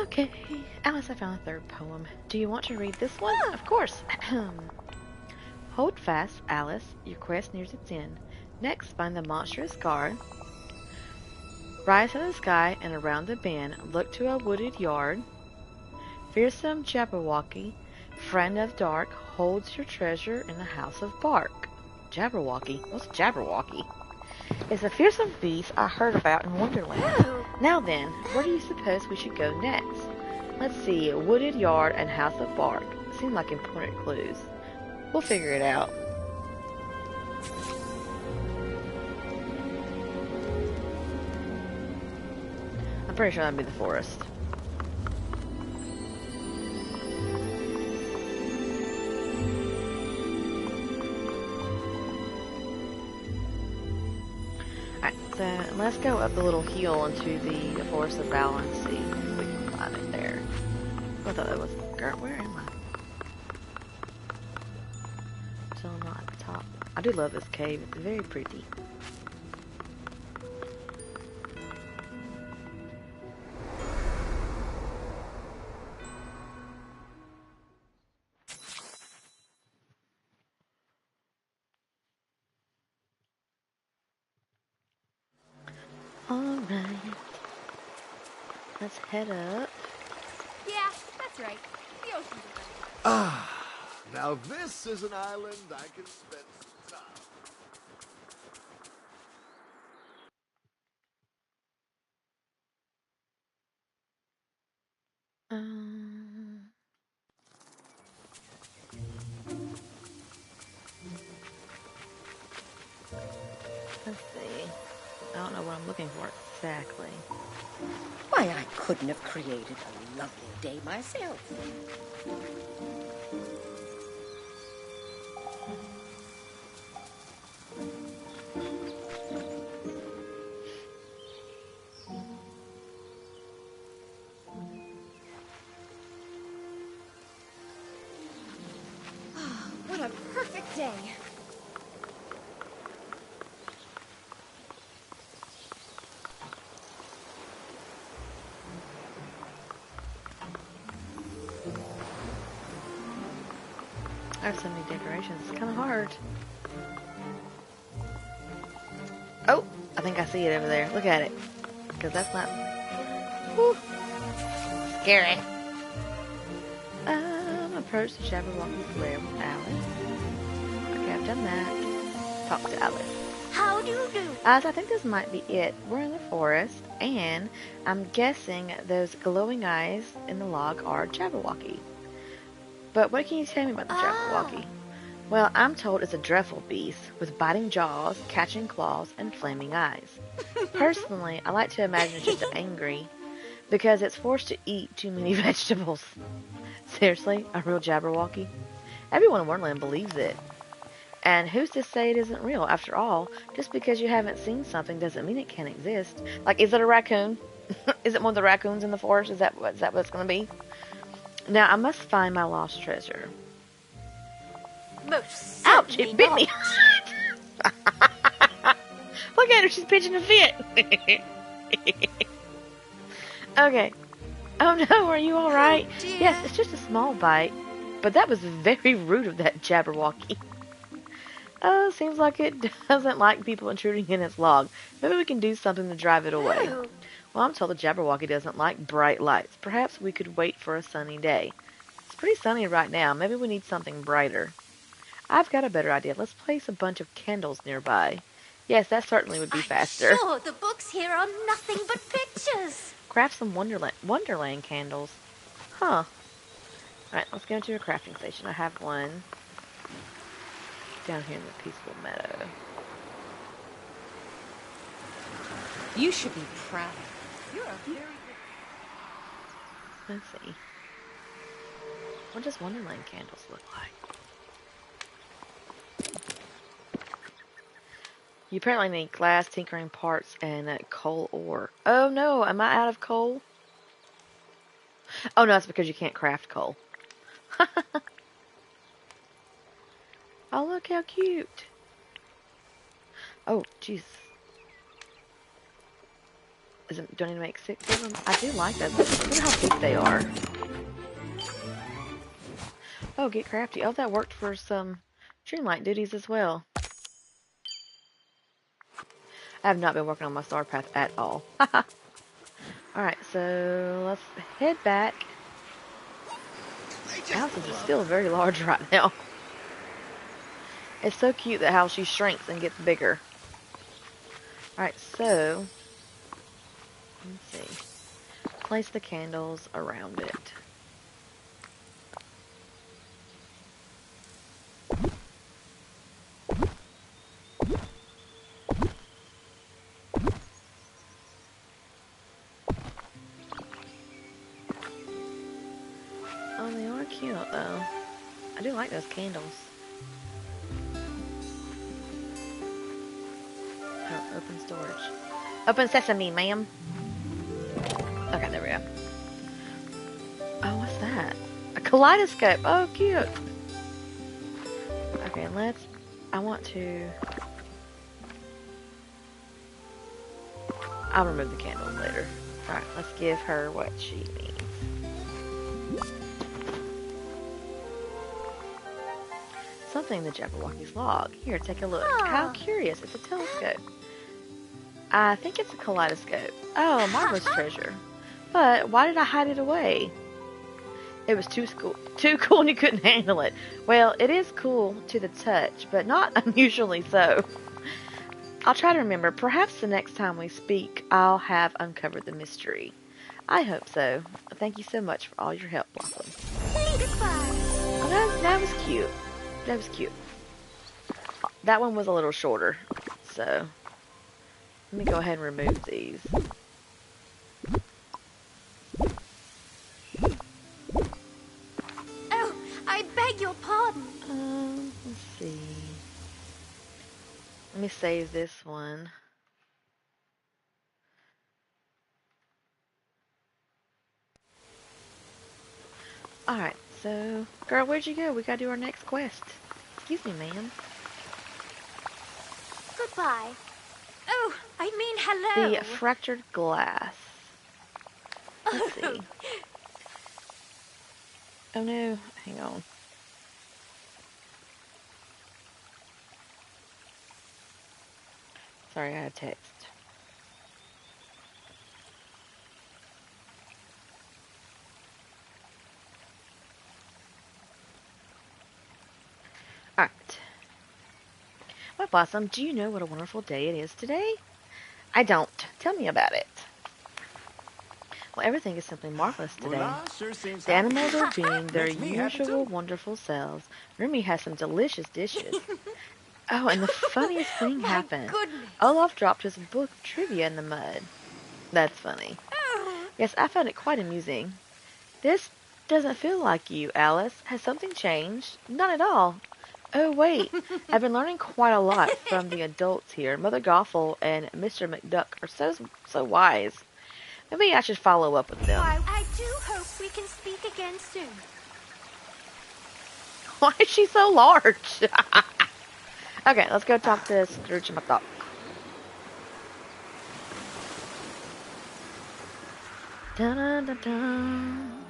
Okay, Alice, I found a third poem. Do you want to read this one? Of course. Hold fast, Alice. Your quest nears its end. Next, find the monstrous guard. Rise to the sky and around the bend. Look to a wooded yard. Fearsome Jabberwocky, friend of dark, holds your treasure in a house of bark. Jabberwocky? What's Jabberwocky? It's a fearsome beast I heard about in Wonderland. Ooh. Now then, where do you suppose we should go next? Let's see, a wooded yard and house of bark. Seem like important clues. We'll figure it out. I'm pretty sure that'd be the forest. Alright, so let's go up the little hill into the Forest of Balance, see if we can find it there. I thought that was... Girl, where am I? Still not at the top. I do love this cave, it's very pretty. Alright. Let's head up. Yeah, that's right. The ocean's around. Ah, now this is an island I can spend some time. Let's see. I don't know what I'm looking for exactly. Why, I couldn't have created a lovely day myself. What a perfect day. I have so many decorations. It's kind of hard. Oh, I think I see it over there. Look at it. Because that's not... Whew. Scary. Approach the Jabberwocky's lair with Alice. Okay, I've done that. Talk to Alice. How do you do? As I think this might be it. We're in the forest, and I'm guessing those glowing eyes in the log are Jabberwocky. But what can you tell me about the Jabberwocky? Well, I'm told it's a dreadful beast with biting jaws, catching claws, and flaming eyes. Personally, I like to imagine it's just angry because it's forced to eat too many vegetables. Seriously, a real Jabberwocky? Everyone in Wonderland believes it. And who's to say it isn't real? After all, just because you haven't seen something doesn't mean it can't exist. Like, is it a raccoon? Is it one of the raccoons in the forest? Is that what it's going to be? Now, I must find my lost treasure. Most Ouch! certainly It bit not. me! Look at her, she's pitching a fit! Okay. Oh no, are you alright? Oh, dear. Yes, it's just a small bite. But that was very rude of that Jabberwocky. Oh, seems like it doesn't like people intruding in its log. Maybe we can do something to drive it away. Oh. Well, I'm told the Jabberwocky doesn't like bright lights. Perhaps we could wait for a sunny day. It's pretty sunny right now. Maybe we need something brighter. I've got a better idea. Let's place a bunch of candles nearby. Yes, that certainly would be faster. I'm sure the books here are nothing but pictures. Craft some Wonderland candles. Huh. Alright, let's go to a crafting station. I have one down here in the peaceful meadow. You should be proud. You're a very good... Let's see. What does Wonderland candles look like? You apparently need glass, tinkering parts, and coal ore. Oh no, am I out of coal? Oh no, it's because you can't craft coal. Oh, look how cute. Oh, jeez. Do I need to make 6 of them? I do like those. Look at how big they are. Oh, get crafty. Oh, that worked for some Dreamlight duties as well. I have not been working on my star path at all. Alright, so let's head back. Houses are still very large right now. It's so cute that how she shrinks and gets bigger. Alright, so let's see. Place the candles around it. Oh, they are cute though. I do like those candles. Oh, open storage. Open sesame, ma'am. Okay, there we go. Oh, what's that? A kaleidoscope. Oh, cute. Okay, I want to... I'll remove the candles later. Alright, let's give her what she needs. Something in the Jabberwocky's log. Here, take a look. How curious. It's a telescope. I think it's a kaleidoscope. Oh, marvelous treasure. But why did I hide it away? It was too cool and you couldn't handle it. Well, it is cool to the touch, but not unusually so. I'll try to remember. Perhaps the next time we speak, I'll have uncovered the mystery. I hope so. Thank you so much for all your help, Blossom. Oh, that was cute. That was cute. That one was a little shorter, so let me go ahead and remove these. Oh, I beg your pardon. Let's see. Let me save this one. Alright, so, girl, where'd you go? We gotta do our next quest. Excuse me, ma'am. Goodbye. Oh, I mean hello. The fractured glass. Let's see. Oh no, hang on. Sorry, I had text. Alright. Well, Blossom, do you know what a wonderful day it is today? I don't. Tell me about it. Well, everything is simply marvelous today. Moolah sure seems The happy. animals are being their Makes me happy usual too. wonderful selves. Remy has some delicious dishes. Oh, and the funniest thing My happened. goodness. Olaf dropped his book of trivia in the mud. That's funny. Yes, I found it quite amusing. This doesn't feel like you, Alice. Has something changed? Not at all. Oh, wait. I've been learning quite a lot from the adults here. Mother Gothel and Mr. McDuck are so wise. Maybe I should follow up with them. I do hope we can speak again soon. Why is she so large? Okay, let's go talk to Scrooge McDuck. Dun, dun, dun, dun.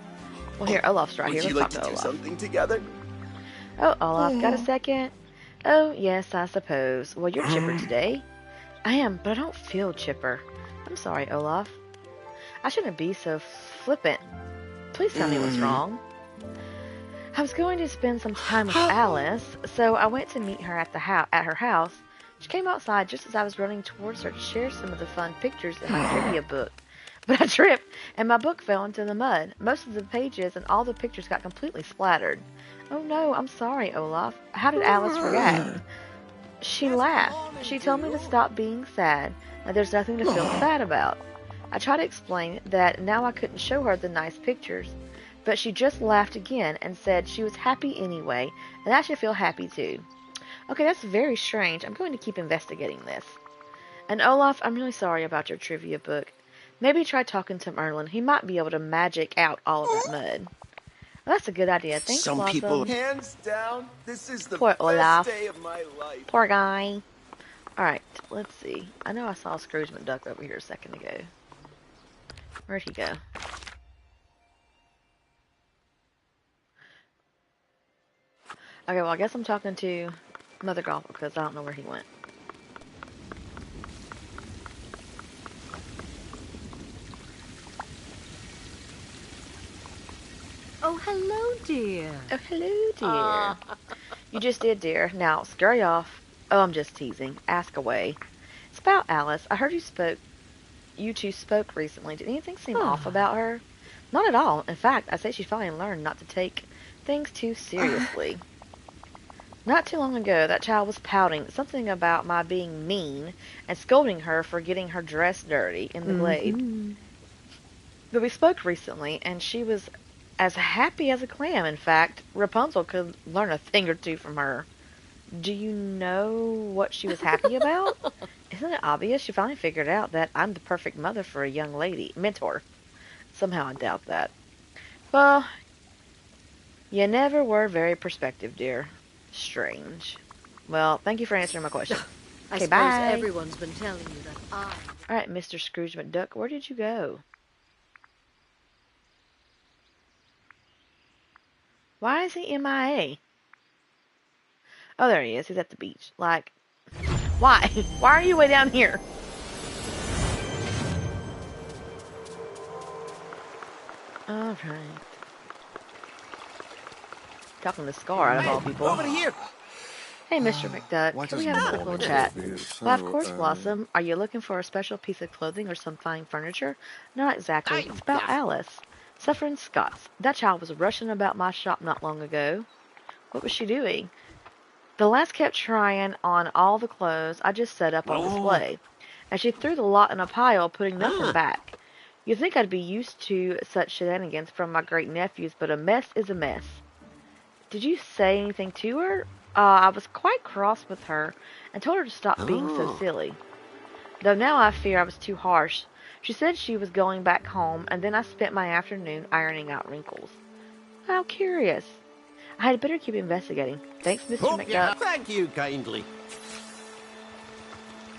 Well, here, Olaf's right here. Would you Let's like talk to do Olaf. something together? Oh, Olaf, got a second? Oh, yes, I suppose. Well, you're chipper today. I am, but I don't feel chipper. I'm sorry, Olaf. I shouldn't be so flippant. Please tell me what's wrong. I was going to spend some time with Alice, so I went to meet her at her house. She came outside just as I was running towards her to share some of the fun pictures in my trivia book. But I tripped, and my book fell into the mud. Most of the pages and all the pictures got completely splattered. Oh no, I'm sorry, Olaf. How did Alice react? She laughed. She told me to stop being sad, that there's nothing to feel sad about. I tried to explain that now I couldn't show her the nice pictures, but she just laughed again and said she was happy anyway, and I should feel happy too. Okay, that's very strange. I'm going to keep investigating this. And Olaf, I'm really sorry about your trivia book. Maybe try talking to Merlin. He might be able to magic out all of that mud. Well, that's a good idea. Thanks, Some Blossom. people, hands down, this is the Poor best Olaf. day of my life. Poor guy. Alright, let's see. I know I saw Scrooge McDuck over here a second ago. Where'd he go? Okay, well, I guess I'm talking to Mother Gothel because I don't know where he went. Oh, hello, dear. Oh, hello, dear. You just did, dear. Now, scurry off. Oh, I'm just teasing. Ask away. It's about Alice. I heard you two spoke recently. Did anything seem off about her? Not at all. In fact, I say she finally learned not to take things too seriously. Not too long ago, that child was pouting something about my being mean and scolding her for getting her dress dirty in the glade. But we spoke recently, and she was as happy as a clam. In fact, Rapunzel could learn a thing or two from her. Do you know what she was happy about? Isn't it obvious? She finally figured out that I'm the perfect mother for a young lady. Mentor. Somehow I doubt that. Well, you never were very perspective, dear. Strange. Well, thank you for answering my question. I Okay, suppose bye. everyone's been telling you that I... Alright, Mr. Scrooge McDuck, where did you go? Why is he MIA? Oh, there he is. He's at the beach. Like, why? Why are you way down here? Alright. Talking to Scar out of all people. Over here. Hey, Mr. McDuck, can we have a quick little chat? Well, of course, Blossom. Are you looking for a special piece of clothing or some fine furniture? Not exactly. It's about Alice. Suffering Scots. That child was rushing about my shop not long ago. What was she doing? The lass kept trying on all the clothes I just set up on display, and she threw the lot in a pile, putting nothing back. You'd think I'd be used to such shenanigans from my great-nephews, but a mess is a mess. Did you say anything to her? I was quite cross with her, and told her to stop being so silly. Though now I fear I was too harsh. She said she was going back home, and then I spent my afternoon ironing out wrinkles. How curious. I had better keep investigating. Thanks, Mr. Oh, McDuck. yeah, thank you kindly.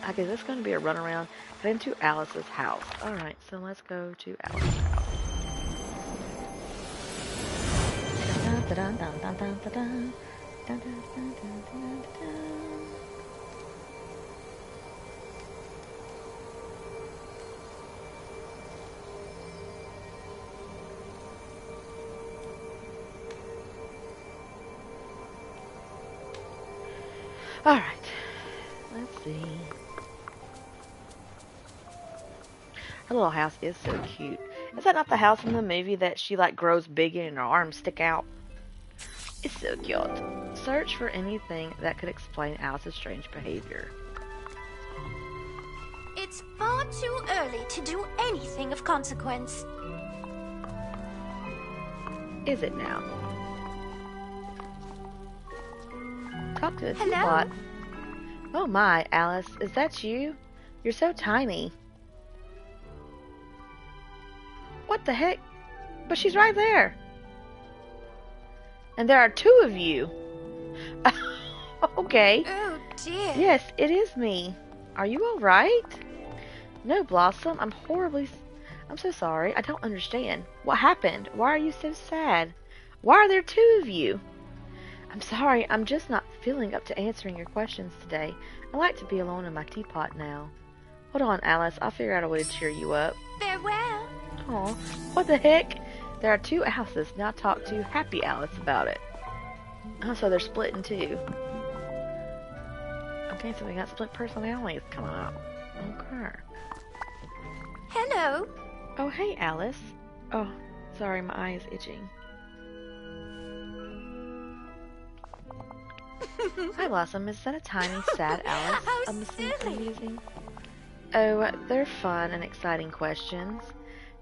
Okay, this is going to be a runaround. Head into Alice's house. Alright, so let's go to Alice's house. Alright. see. Her little house is so cute. Is that not the house in the movie that she like grows big and her arms stick out? It's so cute. Search for anything that could explain Alice's strange behavior. It's far too early to do anything of consequence. Is it now? Talk to the Hello? teapot. Oh my, Alice, is that you? You're so tiny. What the heck? But she's right there. And there are two of you. Okay. Oh dear. Yes, it is me. Are you alright? No, Blossom, I'm so sorry. I don't understand. What happened? Why are you so sad? Why are there two of you? I'm sorry, I'm just not feeling up to answering your questions today. I like to be alone in my teapot now. Hold on, Alice. I'll figure out a way to cheer you up. Farewell. Aw, what the heck? There are two Alices. Now talk to Happy Alice about it. Oh, so they're split in two. Okay, so we got split personalities coming up. Okay. Hello. Oh, hey, Alice. Oh, sorry, my eye is itching. Hi, Blossom. Is that a tiny, sad Alice? How I'm silly. using. Oh, they're fun and exciting questions.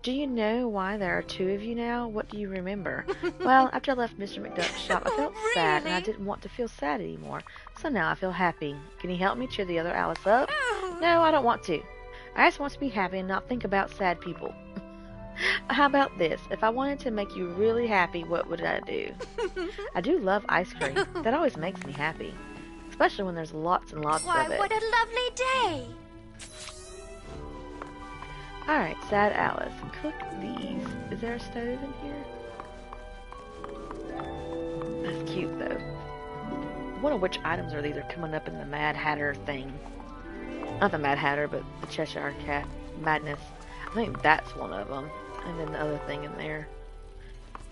Do you know why there are two of you now? What do you remember? Well, after I left Mr. McDuck's shop, I felt sad, and I didn't want to feel sad anymore. So now I feel happy. Can you help me cheer the other Alice up? No, I don't want to. I just want to be happy and not think about sad people. How about this? If I wanted to make you really happy, what would I do? I do love ice cream. That always makes me happy. Especially when there's lots and lots Why, of it. what a lovely day. Alright, sad Alice. Cook these. Is there a stove in here? That's cute, though. I wonder which items are these are coming up in the Mad Hatter thing. Not the Mad Hatter, but the Cheshire Cat Madness. I think that's one of them. And then the other thing in there.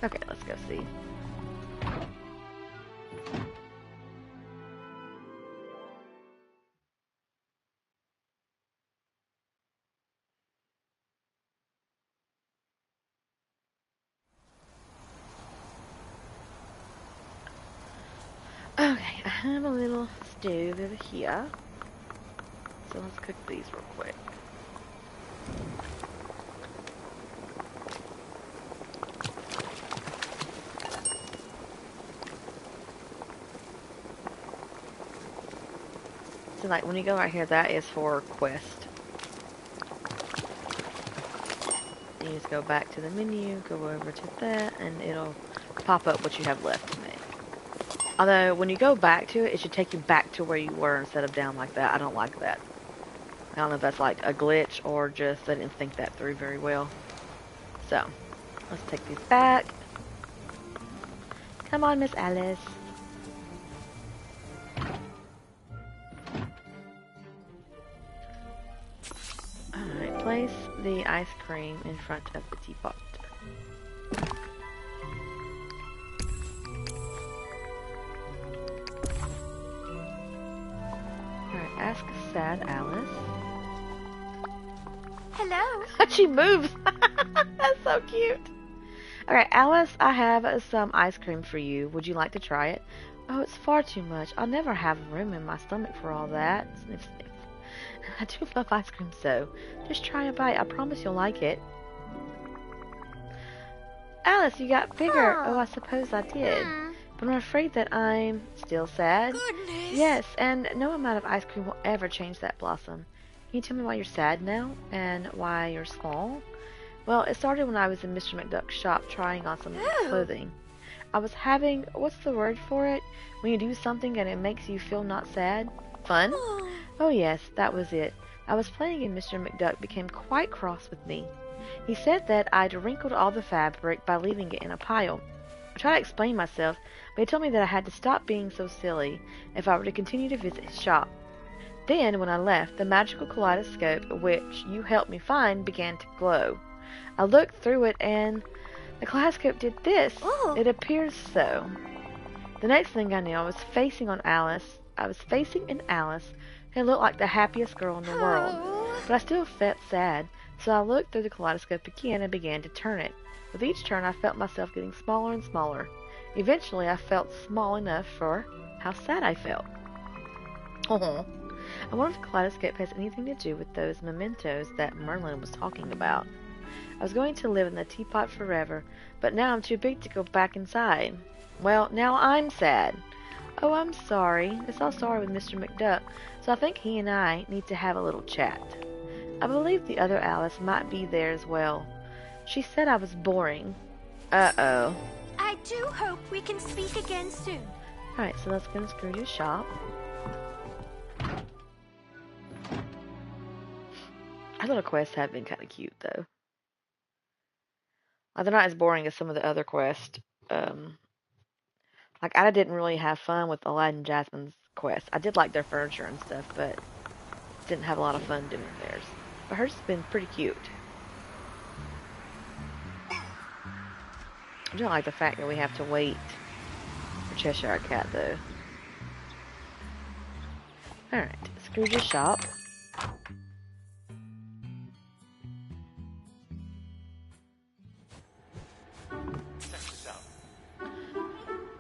Okay, let's go see. Okay, I have a little stove over here. So let's cook these real quick. So like when you go right here, that is for quest. You just go back to the menu, go over to that, and it'll pop up what you have left to make. Although, when you go back to it, it should take you back to where you were instead of down like that. I don't like that. I don't know if that's like a glitch or just I didn't think that through very well. So, let's take these back. Come on, Miss Alice. Alright, place the ice cream in front of the teapot. Ask sad Alice. Hello. She moves. That's so cute. Okay, Alice, I have some ice cream for you. Would you like to try it? Oh, it's far too much. I'll never have room in my stomach for all that. Sniff, sniff. I do love ice cream so. Just try a bite. I promise you'll like it. Alice, you got bigger. Oh, I suppose I did. But I'm afraid that I'm still sad. Goodness. Yes, and no amount of ice cream will ever change that, Blossom. Can you tell me why you're sad now? And why you're small? Well, it started when I was in Mr. McDuck's shop trying on some clothing. I was having, what's the word for it? When you do something and it makes you feel not sad? Fun? Oh yes, that was it. I was playing and Mr. McDuck became quite cross with me. He said that I'd wrinkled all the fabric by leaving it in a pile. I tried to explain myself, but he told me that I had to stop being so silly if I were to continue to visit his shop. Then, when I left, the magical kaleidoscope, which you helped me find, began to glow. I looked through it, and the kaleidoscope did this. Ooh. It appears so. The next thing I knew, I was facing in Alice, It looked like the happiest girl in the world. But I still felt sad, so I looked through the kaleidoscope again and began to turn it. With each turn, I felt myself getting smaller and smaller. Eventually, I felt small enough for how sad I felt. I wonder if the kaleidoscope has anything to do with those mementos that Merlin was talking about. I was going to live in the teapot forever, but now I'm too big to go back inside. Well, now I'm sad. Oh, I'm sorry. I saw sorry with Mr. McDuck, so I think he and I need to have a little chat. I believe the other Alice might be there as well. She said I was boring. Uh-oh. I do hope we can speak again soon. Alright, so let's go to Scrooge's shop. Our little quests have been kind of cute, though. Like, they're not as boring as some of the other quests. Like, I didn't really have fun with Aladdin and Jasmine's quest. I did like their furniture and stuff, but didn't have a lot of fun doing theirs. But hers has been pretty cute. I don't like the fact that we have to wait for Cheshire Cat, though. Alright, Scrooge's shop.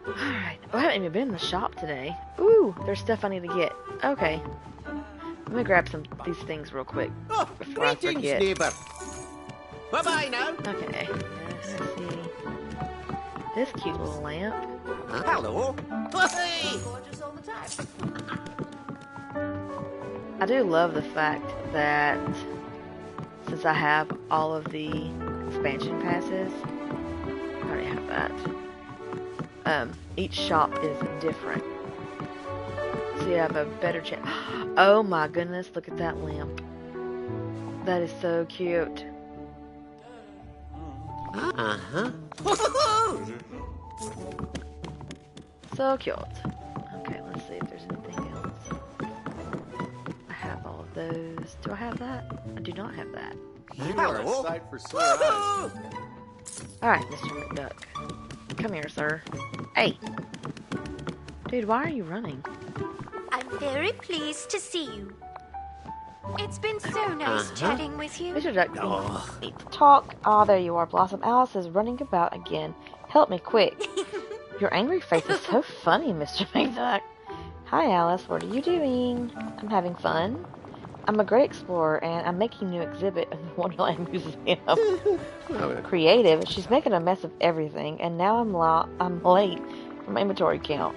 Alright, I haven't even been in the shop today. Ooh, there's stuff I need to get. Okay. Let me grab these things real quick before I forget. Neighbor. Bye-bye now. Okay, let's see. This cute little lamp. Hello. Hey. Gorgeous all the time. I do love the fact that since I have all of the expansion passes, I already have that. Each shop is different. So you have a better chance. Oh my goodness, look at that lamp. That is so cute. Uh-huh. So cute. Okay, let's see if there's anything else. I have all of those. Do I have that? I do not have that. You are a sight for sore eyes. Alright, Mr. McDuck. Come here, sir. Hey! Dude, why are you running? I'm very pleased to see you. It's been so nice chatting with you. Mr. Duck needs to talk. Ah, there you are, Blossom. Alice is running about again. Help me, quick. Your angry face is so funny, Mr. McDuck. Hi, Alice. What are you doing? I'm having fun. I'm a great explorer, and I'm making a new exhibit in the Wonderland Museum. Creative. She's making a mess of everything, and now I'm late for my inventory count.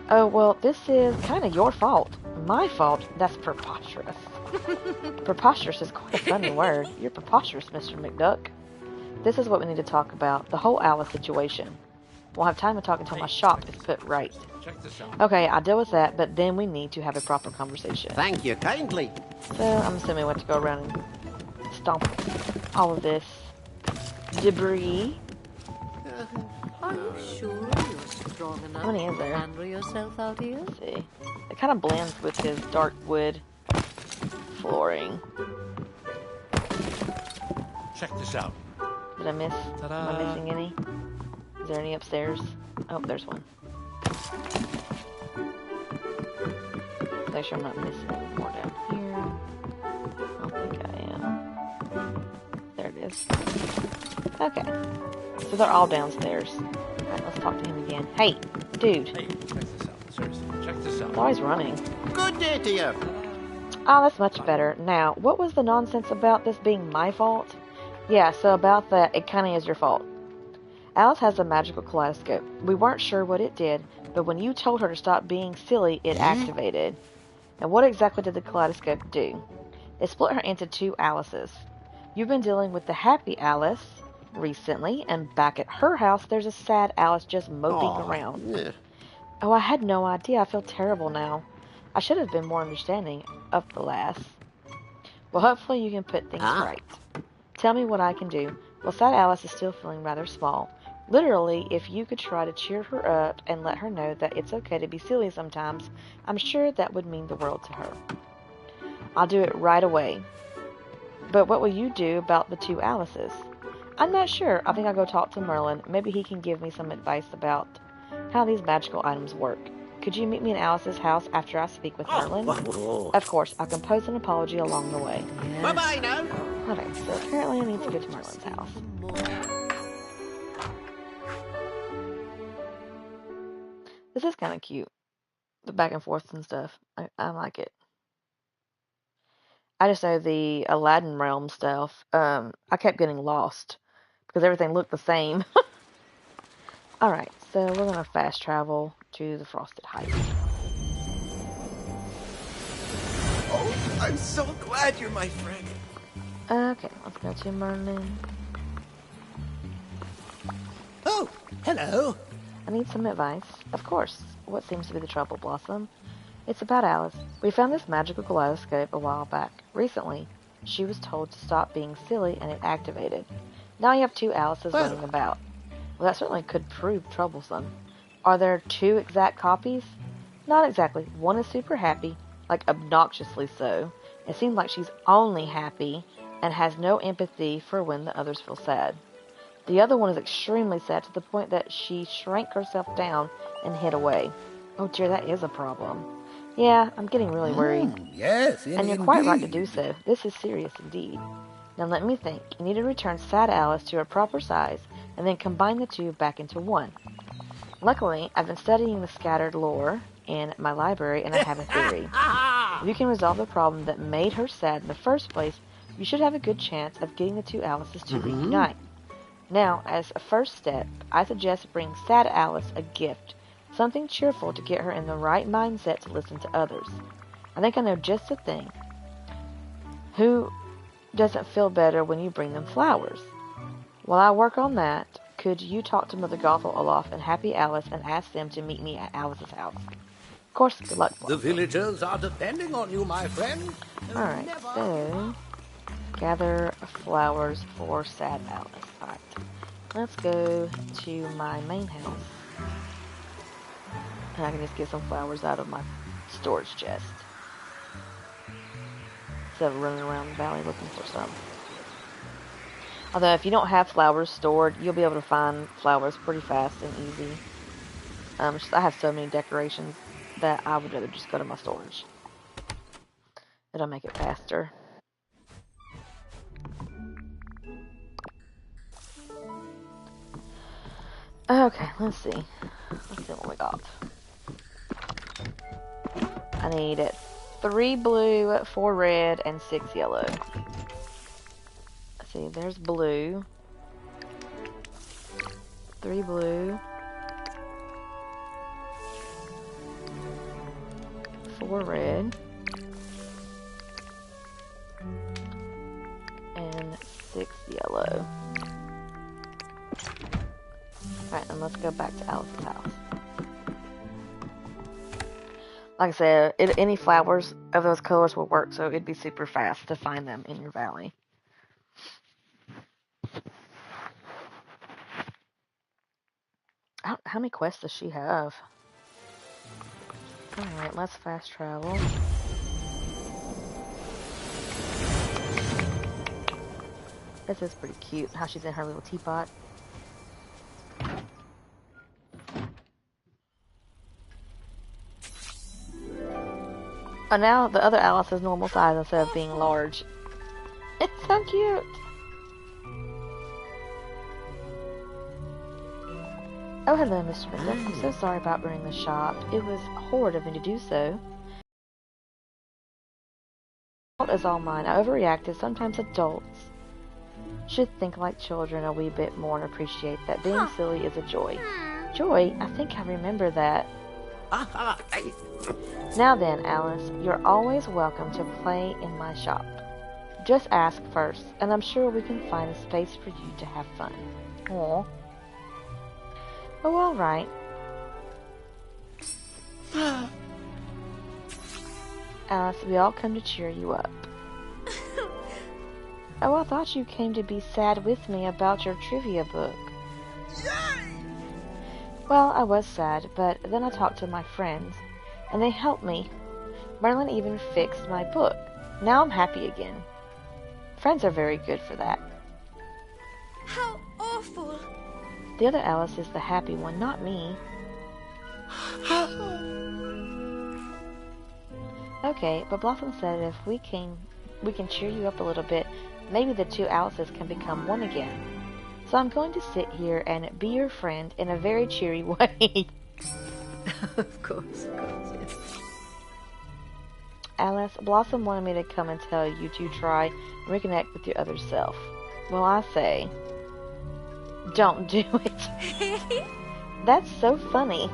Oh, well, this is kind of your fault. My fault? That's preposterous. Preposterous is quite a funny word. You're preposterous, Mr. McDuck. This is what we need to talk about. The whole Alice situation. We'll have time to talk until my shop is put right. Okay, I'll deal with that, but then we need to have a proper conversation. Thank you kindly. So, I'm assuming we want to go around and stomp all of this debris. Are you sure you're strong enough How many is there? to handle yourself out here? Let's see. It kind of blends with his dark wood flooring. Check this out. Did I miss? Am I missing any? Is there any upstairs? Oh, there's one. Make sure I'm not missing any more down here. I don't think I am. There it is. Okay. So they're all downstairs. Alright, let's talk to him again. Hey, dude. Hey, check this out. Seriously, check this out. He's always running. Good day to you. Oh, that's much better. Now, what was the nonsense about this being my fault? Yeah, so about that, it kind of is your fault. Alice has a magical kaleidoscope. We weren't sure what it did, but when you told her to stop being silly, it activated. And what exactly did the kaleidoscope do? It split her into two Alices. You've been dealing with the happy Alice recently, and back at her house, there's a sad Alice just moping around. Yeah. Oh, I had no idea. I feel terrible now. I should have been more understanding of the lass. Well, hopefully you can put things right. Tell me what I can do. Well, sad Alice is still feeling rather small. Literally, if you could try to cheer her up and let her know that it's okay to be silly sometimes, I'm sure that would mean the world to her. I'll do it right away. But what will you do about the two Alices? I'm not sure. I think I'll go talk to Merlin. Maybe he can give me some advice about how these magical items work. Could you meet me in Alice's house after I speak with Merlin? Of course, I'll compose an apology along the way. Yes. Bye-bye now. Okay, so apparently I need to go to Merlin's house. This is kind of cute. The back and forth and stuff. I like it. I just know the Aladdin realm stuff. I kept getting lost because everything looked the same. Alright, so we're going to fast travel to the Frosted Heights. Oh, I'm so glad you're my friend. Okay, let's go to Merlin. Oh, hello. I need some advice. Of course. What seems to be the trouble, Blossom? It's about Alice. We found this magical kaleidoscope a while back. Recently, she was told to stop being silly and it activated. Now you have two Alices running about. Well, that certainly could prove troublesome. Are there two exact copies? Not exactly. One is super happy, like obnoxiously so. It seems like she's only happy and has no empathy for when the others feel sad. The other one is extremely sad to the point that she shrank herself down and hid away. Oh dear, that is a problem. Yeah, I'm getting really worried. Yes, and you're quite right to do so. This is serious indeed. Now let me think. You need to return sad Alice to her proper size and then combine the two back into one. Luckily, I've been studying the scattered lore in my library and I have a theory. If you can resolve the problem that made her sad in the first place, you should have a good chance of getting the two Alices to reunite. Now, as a first step, I suggest bring sad Alice a gift, something cheerful to get her in the right mindset to listen to others. I think I know just the thing. Who doesn't feel better when you bring them flowers? While I work on that, could you talk to Mother Gothel, Olaf, and Happy Alice and ask them to meet me at Alice's house? Of course, good luck. The villagers are depending on you, my friend. Alright, so gather flowers for sad Alice. Alright, let's go to my main house. And I can just get some flowers out of my storage chest. Instead of running around the valley looking for some. Although if you don't have flowers stored, you'll be able to find flowers pretty fast and easy. I have so many decorations that I would rather just go to my storage. It'll make it faster. Okay, let's see. Let's see what we got. I need 3 blue, 4 red, and 6 yellow. Let's see, there's blue. 3 blue. 4 red. And 6 yellow. Alright, and let's go back to Alice's house. Like I said, any flowers of those colors will work, so it'd be super fast to find them in your valley. How many quests does she have? Alright, let's fast travel. This is pretty cute, how she's in her little teapot. Oh, now the other Alice is normal size instead of being large. It's so cute! Oh, hello, Mr. Bender. I'm so sorry about ruining the shop. It was horrid of me to do so. The fault is all mine. I overreacted. Sometimes adults should think like children a wee bit more and appreciate that being silly is a joy. Joy? I think I remember that. Now then, Alice, you're always welcome to play in my shop. Just ask first, and I'm sure we can find a space for you to have fun. Aw. Oh, alright. Alice, we all come to cheer you up. Oh, I thought you came to be sad with me about your trivia book. Well, I was sad, but then I talked to my friends, and they helped me. Merlin even fixed my book. Now I'm happy again. Friends are very good for that. How awful! The other Alice is the happy one, not me. Okay, but Blossom said if we can cheer you up a little bit, maybe the two Alices can become one again. So I'm going to sit here and be your friend in a very cheery way. Of course, yes. Alice, Blossom wanted me to come and tell you to try and reconnect with your other self. Well, I say, don't do it. That's so funny.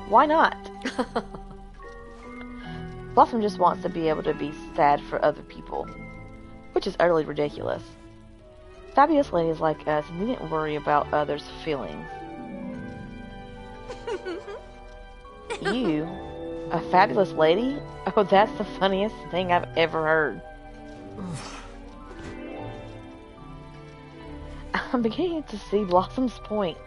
Why not? Blossom just wants to be able to be sad for other people, which is utterly ridiculous. Fabulous ladies like us needn't worry about others' feelings. You? A fabulous lady? Oh, that's the funniest thing I've ever heard. I'm beginning to see Blossom's point.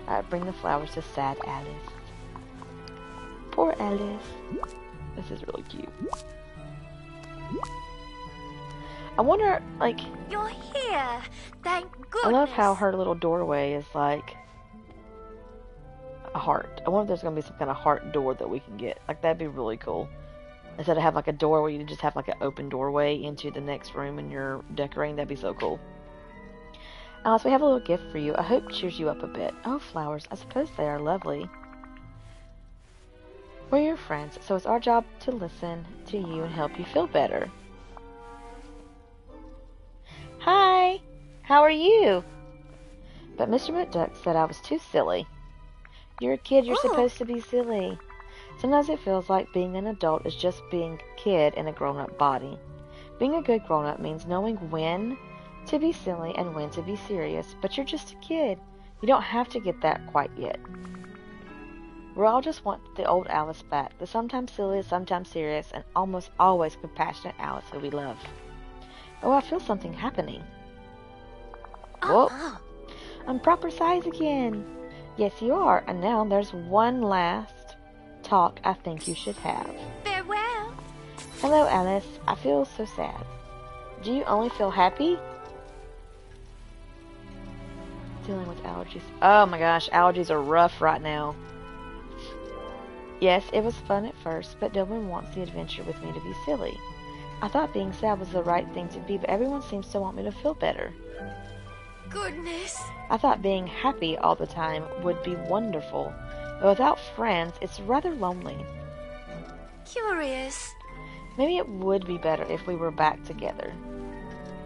I bring the flowers to sad Alice. Poor Alice. This is really cute. I wonder, like... You're here! Thank goodness! I love how her little doorway is like... a heart. I wonder if there's going to be some kind of heart door that we can get. Like, that'd be really cool. Instead of have like a door where you just have like an open doorway into the next room and you're decorating, that'd be so cool. Alice, we have a little gift for you. I hope it cheers you up a bit. Oh, flowers. I suppose they are lovely. We're your friends, so it's our job to listen to you and help you feel better. Hi! How are you? But Mr. McDuck said I was too silly. You're a kid, you're supposed to be silly. Sometimes it feels like being an adult is just being a kid in a grown-up body. Being a good grown-up means knowing when to be silly and when to be serious, but you're just a kid. You don't have to get that quite yet. We all just want the old Alice back, the sometimes silly, sometimes serious, and almost always compassionate Alice who we love. Oh, I feel something happening. Whoa. I'm proper size again. Yes, you are. And now there's one last talk I think you should have. Farewell. Hello, Alice. I feel so sad. Do you only feel happy? Dealing with allergies. Oh my gosh, allergies are rough right now. Yes, it was fun at first, but no one wants the adventure with me to be silly. I thought being sad was the right thing to be, but everyone seems to want me to feel better. Goodness. I thought being happy all the time would be wonderful, but without friends, it's rather lonely. Curious. Maybe it would be better if we were back together.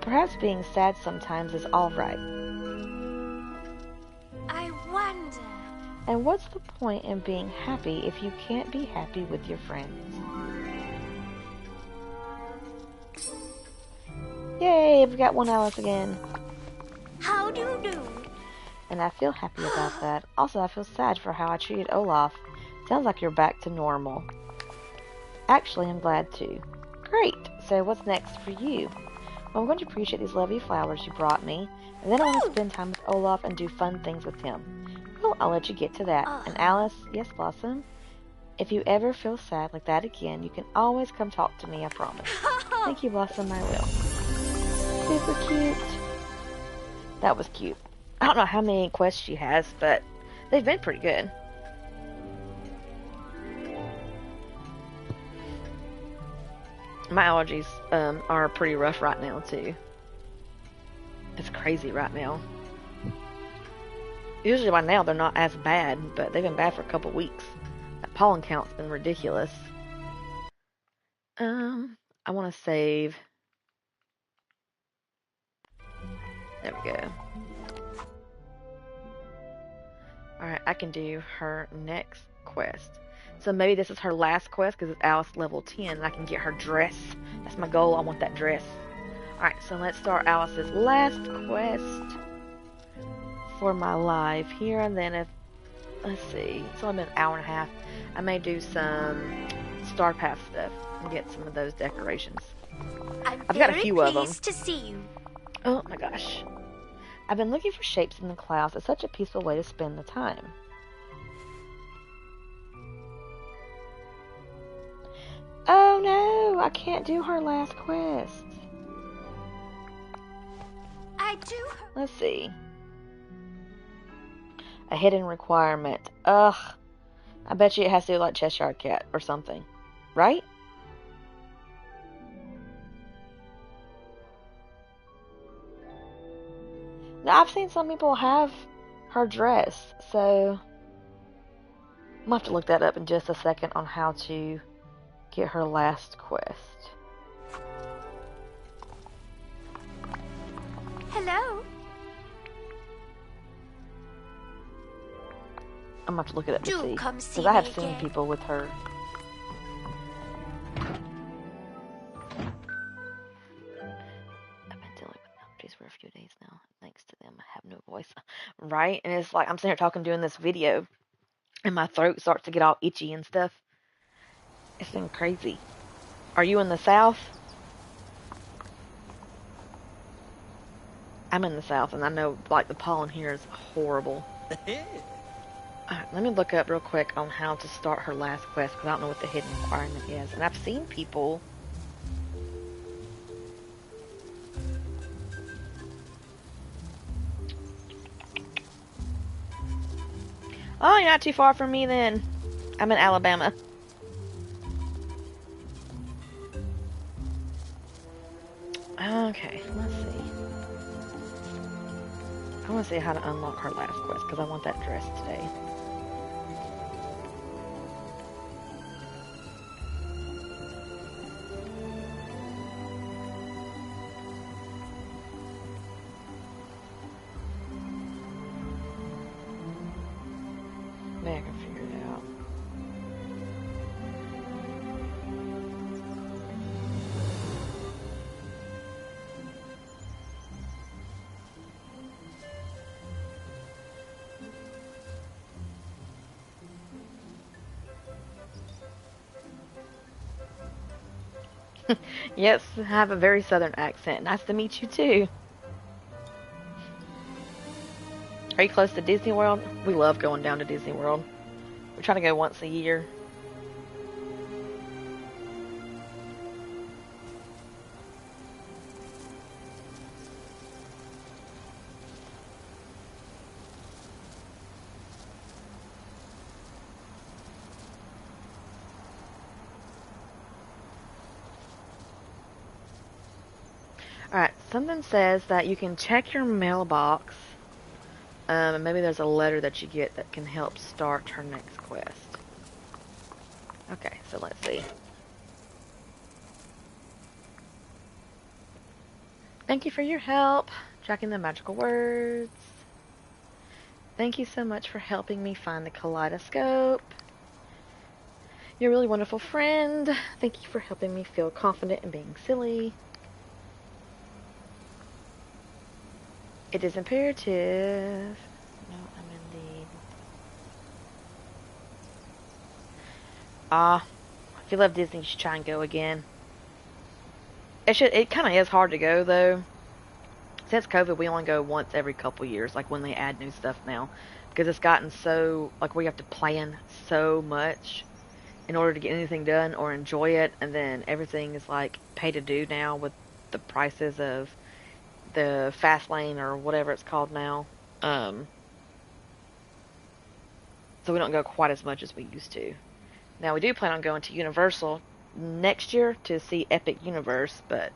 Perhaps being sad sometimes is alright. I wonder. And what's the point in being happy if you can't be happy with your friends? Yay, we got one Alice again. How do you do? And I feel happy about that. Also, I feel sad for how I treated Olaf. Sounds like you're back to normal. Actually, I'm glad too. Great! So what's next for you? Well, I'm going to appreciate these lovely flowers you brought me, and then I want to spend time with Olaf and do fun things with him. Well, I'll let you get to that. And Alice, yes, Blossom, if you ever feel sad like that again, you can always come talk to me, I promise. Thank you, Blossom, I will. Super cute. That was cute. I don't know how many quests she has, but they've been pretty good. My allergies are pretty rough right now, too. It's crazy right now. Usually by now they're not as bad, but they've been bad for a couple weeks. That pollen count's been ridiculous. I want to save. There we go. Alright, I can do her next quest. So maybe this is her last quest because it's Alice level 10 and I can get her dress. That's my goal. I want that dress. Alright, so let's start Alice's last quest for my life here, and then if, let's see, it's only been an hour and a half. I may do some Star Path stuff and get some of those decorations. I've got a few of them. To see you. Oh my gosh. I've been looking for shapes in the clouds. It's such a peaceful way to spend the time. Oh no, I can't do her last quest. I do. Let's see. A hidden requirement. Ugh. I bet you it has to do like Cheshire Cat or something. Right? Now, I've seen some people have her dress, so I'm going to have to look that up in just a second on how to get her last quest. Hello? I'm going to have to look it up to Do see. come see Because I have me seen again. people with her. I've been dealing with allergies for a few days now. Thanks to them, I have no voice. Right? And it's like I'm sitting here talking, doing this video, and my throat starts to get all itchy and stuff. It's been crazy. Are you in the South? I'm in the South, and I know, like, the pollen here is horrible. Alright, let me look up real quick on how to start her last quest, because I don't know what the hidden requirement is. And I've seen people... Oh, you're not too far from me then. I'm in Alabama. Okay, let's see. I want to see how to unlock her last quest, because I want that dress today. Maybe I can figure it out. Yes, I have a very southern accent. Nice to meet you too. Are you close to Disney World? We love going down to Disney World. We try to go once a year. Alright, something says that you can check your mailbox. And maybe there's a letter that you get that can help start her next quest. Okay, so let's see. Thank you for your help. Tracking the magical words. Thank you so much for helping me find the kaleidoscope. You're a really wonderful friend. Thank you for helping me feel confident and being silly. It is imperative. No, I'm indeed. If you love Disney, you should try and go again. It kind of is hard to go, though. Since COVID, we only go once every couple years, like when they add new stuff now. Because it's gotten so, like, we have to plan so much in order to get anything done or enjoy it. And then everything is, like, pay to do now with the prices of the fast lane or whatever it's called now. So we don't go quite as much as we used to. Now, we do plan on going to Universal next year to see Epic Universe, but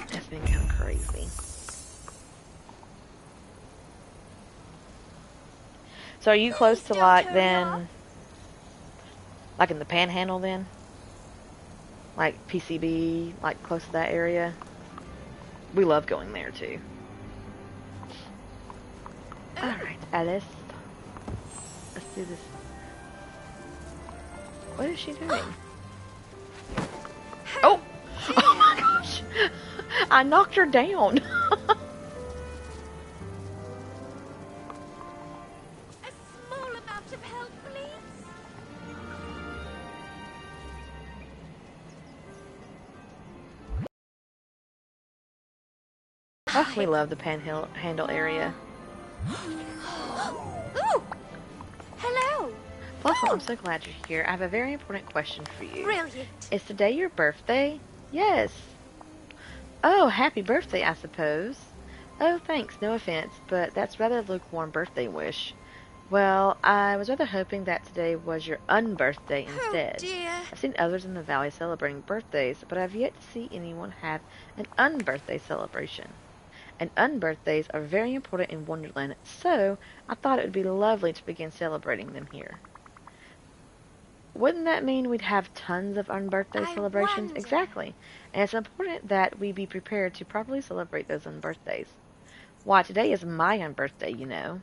it's been kind of crazy. So are you close to, like, then, like in the Panhandle then? Like PCB, like close to that area? We love going there too. Alright, Alice. Let's do this. What is she doing? Oh! Oh my gosh! I knocked her down! A small amount of help, please. Oh, we love the Panhandle area. Ooh! Hello! Blossom, I'm so glad you're here. I have a very important question for you. Brilliant. Is today your birthday? Yes. Oh, happy birthday, I suppose. Oh, thanks, no offense, but that's rather a lukewarm birthday wish. Well, I was rather hoping that today was your unbirthday instead. Oh dear. I've seen others in the valley celebrating birthdays, but I've yet to see anyone have an unbirthday celebration. And unbirthdays are very important in Wonderland, so I thought it would be lovely to begin celebrating them here. Wouldn't that mean we'd have tons of unbirthday celebrations? Wonder. Exactly. And it's important that we be prepared to properly celebrate those unbirthdays. Why, today is my unbirthday, you know.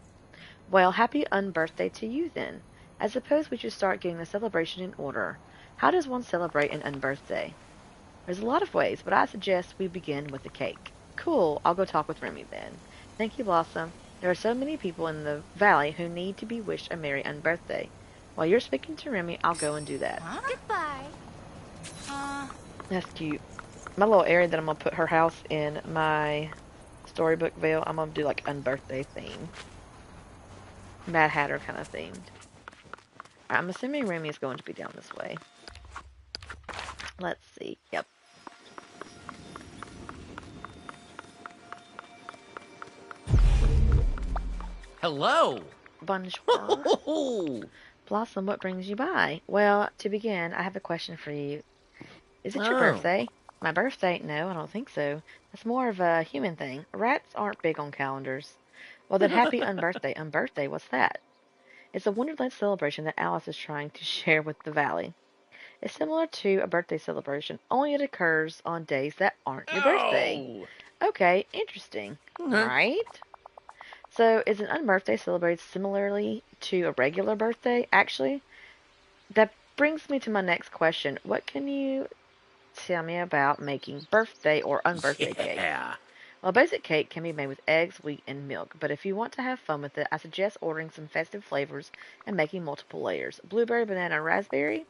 Well, happy unbirthday to you then. I suppose we should start getting the celebration in order. How does one celebrate an unbirthday? There's a lot of ways, but I suggest we begin with the cake. Cool, I'll go talk with Remy then. Thank you, Blossom. There are so many people in the valley who need to be wished a merry unbirthday. While you're speaking to Remy, I'll go and do that. Huh? Goodbye. That's cute. My little area that I'm going to put her house in my storybook veil, I'm going to do like unbirthday theme. Mad Hatter kind of themed. I'm assuming Remy is going to be down this way. Let's see. Yep. Hello. Bonjour. Blossom, what brings you by? Well, to begin, I have a question for you. Is it your birthday? My birthday? No, I don't think so. That's more of a human thing. Rats aren't big on calendars. Well, then happy unbirthday. Unbirthday, what's that? It's a Wonderland celebration that Alice is trying to share with the Valley. It's similar to a birthday celebration, only it occurs on days that aren't your birthday. Okay, interesting. Right? So, is an unbirthday celebrated similarly to a regular birthday? Actually, that brings me to my next question. What can you tell me about making birthday or unbirthday cake? Well, a basic cake can be made with eggs, wheat, and milk, but if you want to have fun with it, I suggest ordering some festive flavors and making multiple layers. Blueberry, banana, raspberry?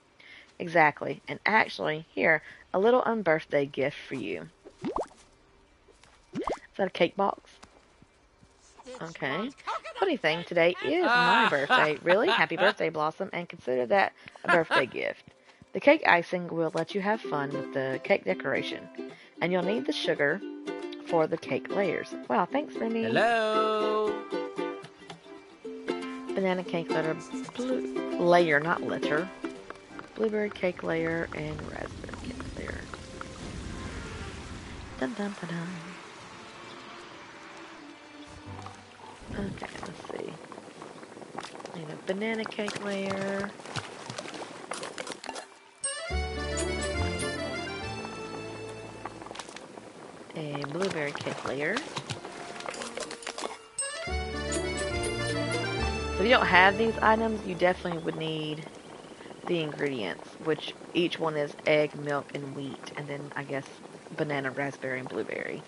Exactly. And actually, here, a little unbirthday gift for you. Is that a cake box? Okay. Funny thing, today is my birthday. Really? Happy birthday, Blossom, and consider that a birthday gift. The cake icing will let you have fun with the cake decoration, and you'll need the sugar for the cake layers. Wow, thanks, Remy. Hello. Banana cake layer, not litter. Blueberry cake layer and raspberry cake layer. Dun dun dun dun. Okay, let's see. Need a banana cake layer. A blueberry cake layer. So if you don't have these items, you definitely would need the ingredients, which each one is egg, milk, and wheat, and then I guess banana, raspberry, and blueberry.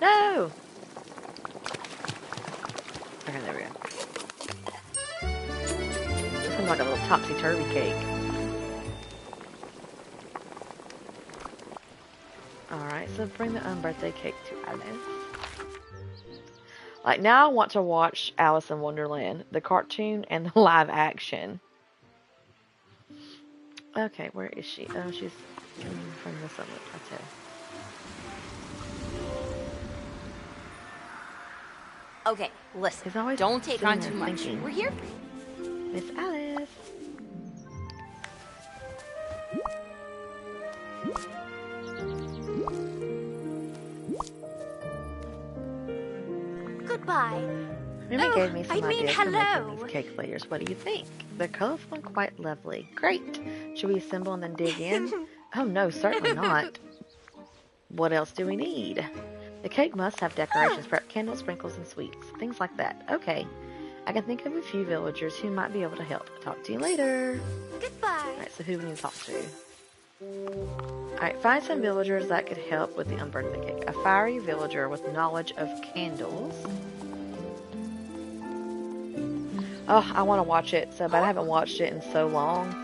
No! Okay, there we go. This one's like a little topsy-turvy cake. Alright, so bring the unbirthday cake to Alice. Like, now I want to watch Alice in Wonderland, the cartoon and the live action. Okay, where is she? Oh, she's from the Sunlit Plateau. Okay, listen. Don't take on too much. We're here for you. Miss Alice. Goodbye. Remy gave me some ideas for hello. making these cake layers. What do you think? They're colorful and quite lovely. Great. Should we assemble and then dig in? Oh no, certainly not. What else do we need? The cake must have decorations, perhaps candles, sprinkles, and sweets. Things like that. Okay. I can think of a few villagers who might be able to help. Talk to you later. Goodbye. Alright, so who we need to talk to? Alright, find some villagers that could help with the unbirthday cake. A fiery villager with knowledge of candles. Oh, I want to watch it so bad. I haven't watched it in so long.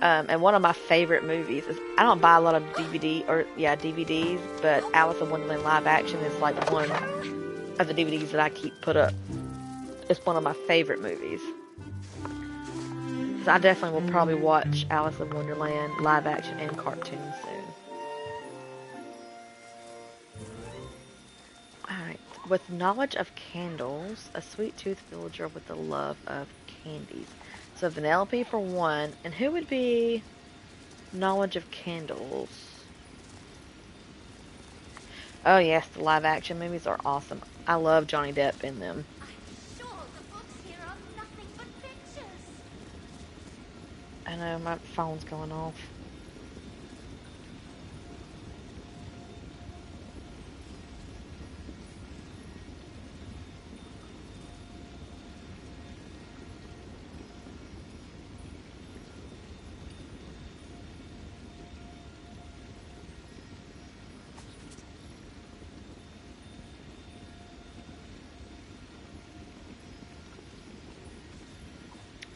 And one of my favorite movies is, I don't buy a lot of DVDs, but Alice in Wonderland live action is like one of the DVDs that I keep put up. It's one of my favorite movies. So I definitely will probably watch Alice in Wonderland live action and cartoon soon. With knowledge of candles, a sweet-toothed villager with the love of candies. So Vanellope for one, and who would be knowledge of candles? Oh yes, the live-action movies are awesome. I love Johnny Depp in them. I'm sure the books here are nothing but pictures. I know, my phone's going off.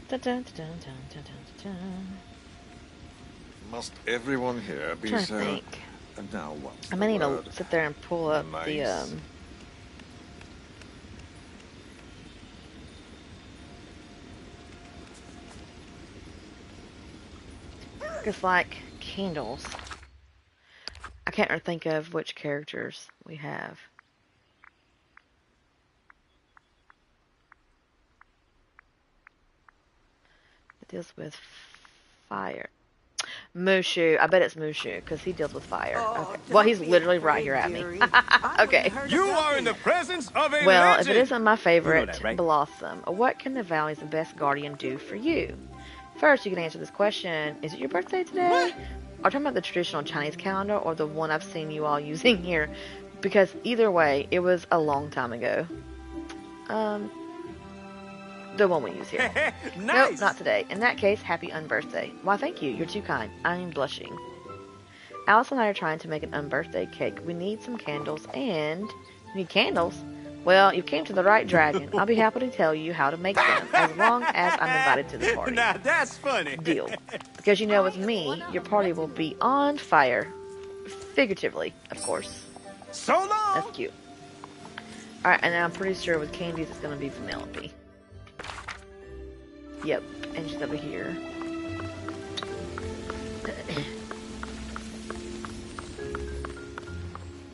Dun, dun, dun, dun, dun, dun, dun. Must everyone here be Trying to so... think. And now what? I may need to sit there and pull up the Nice. It's like candles. I can't really think of which characters we have. It deals with fire. Mushu. I bet it's Mushu because he deals with fire. Okay. Well, he's literally right here at me. Okay. You are in the presence of a Well, legend. if it isn't my favorite, that, right? Blossom, what can the Valley's best guardian do for you? First, you can answer this question. Is it your birthday today? What? Are you talking about the traditional Chinese calendar or the one I've seen you all using here? Because either way, it was a long time ago. The one we use here. Nice. Nope, not today. In that case, happy unbirthday. Why, thank you. You're too kind. I'm blushing. Alice and I are trying to make an unbirthday cake. We need some candles and... You need candles? Well, you came to the right dragon. I'll be happy to tell you how to make them, as long as I'm invited to the party. Now that's funny. Deal. Because you know with me, your party will be on fire. Figuratively, of course. So long. That's cute. Alright, and I'm pretty sure with candies it's going to be Vanellope. Yep, and she's over here.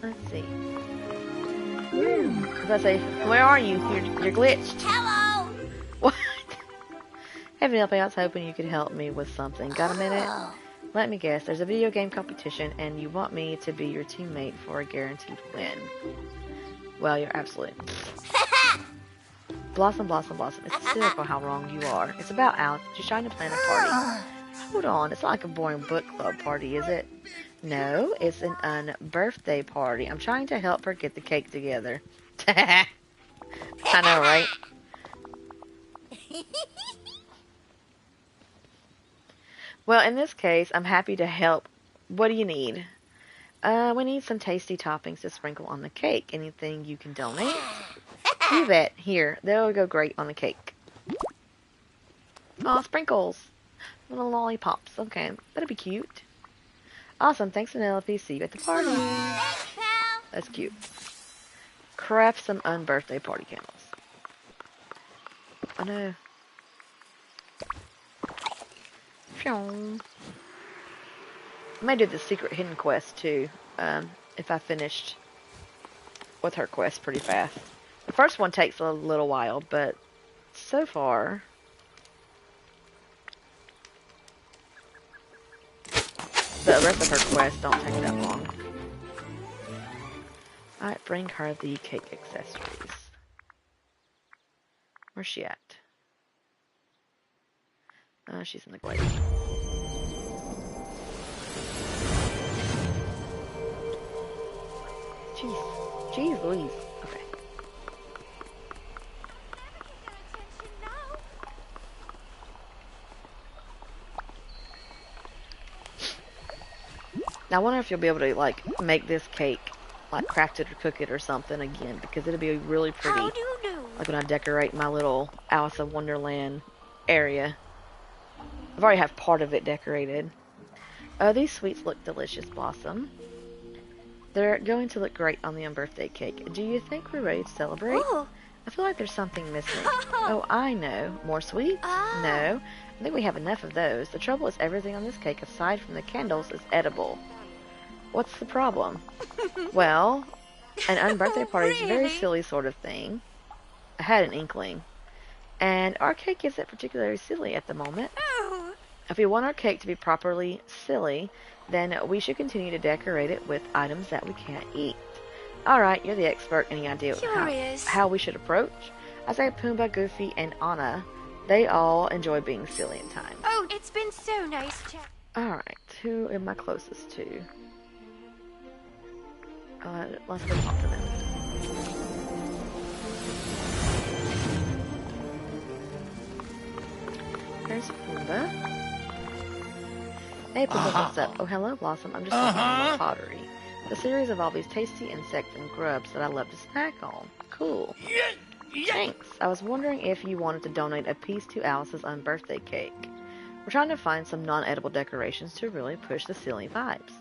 Let's see. As I say, where are you? You're glitched. Hello. What? Hey Vanellope, I was hoping you could help me with something. Got a minute? Let me guess. There's a video game competition, and you want me to be your teammate for a guaranteed win. Well, you're absolute. Blossom, Blossom, Blossom. It's cynical how wrong you are. It's about Alex. She's trying to plan a party. Hold on. It's not like a boring book club party, is it? No, it's an unbirthday party. I'm trying to help her get the cake together. I know, right? Well, in this case, I'm happy to help. What do you need? We need some tasty toppings to sprinkle on the cake. Anything you can donate? You bet. Here, they'll go great on the cake. Aw, sprinkles. Little lollipops. Okay, that'll be cute. Awesome. Thanks, Vanellope. See you at the party. That's cute. Craft some unbirthday party candles. Oh no. I may do the secret hidden quest too, if I finished with her quest pretty fast. The first one takes a little while, but so far... the rest of her quests don't take that long. Alright, bring her the cake accessories. Where's she at? She's in the glade. Jeez Louise. Okay. Now I wonder if you'll be able to like make this cake, like craft it or cook it or something again, because it'll be really pretty. Like when I decorate my little Alice of Wonderland area. I've already have part of it decorated. Oh, these sweets look delicious, Blossom. They're going to look great on the unbirthday cake. Do you think we're ready to celebrate? Oh. I feel like there's something missing. Oh, I know. More sweets? No. I think we have enough of those. The trouble is everything on this cake, aside from the candles, is edible. What's the problem? Well, An unbirthday party is a very Really? silly sort of thing. I had an inkling. And our cake isn't particularly silly at the moment. Oh, If we want our cake to be properly silly, then we should continue to decorate it with items that we can't eat. Alright, you're the expert. Any idea curious. how we should approach? I say Pumbaa, Goofy, and Anna. They all enjoy being silly at times. Oh, it's been so nice chatting. Alright, who am I closest to? Let's go talk to them. There's Pumbaa. Hey, Pumbaa, what's up? Oh, hello, Blossom. I'm just talking about pottery. The series of all these tasty insects and grubs that I love to snack on. Cool. Thanks. I was wondering if you wanted to donate a piece to Alice's unbirthday cake. We're trying to find some non-edible decorations to really push the silly vibes.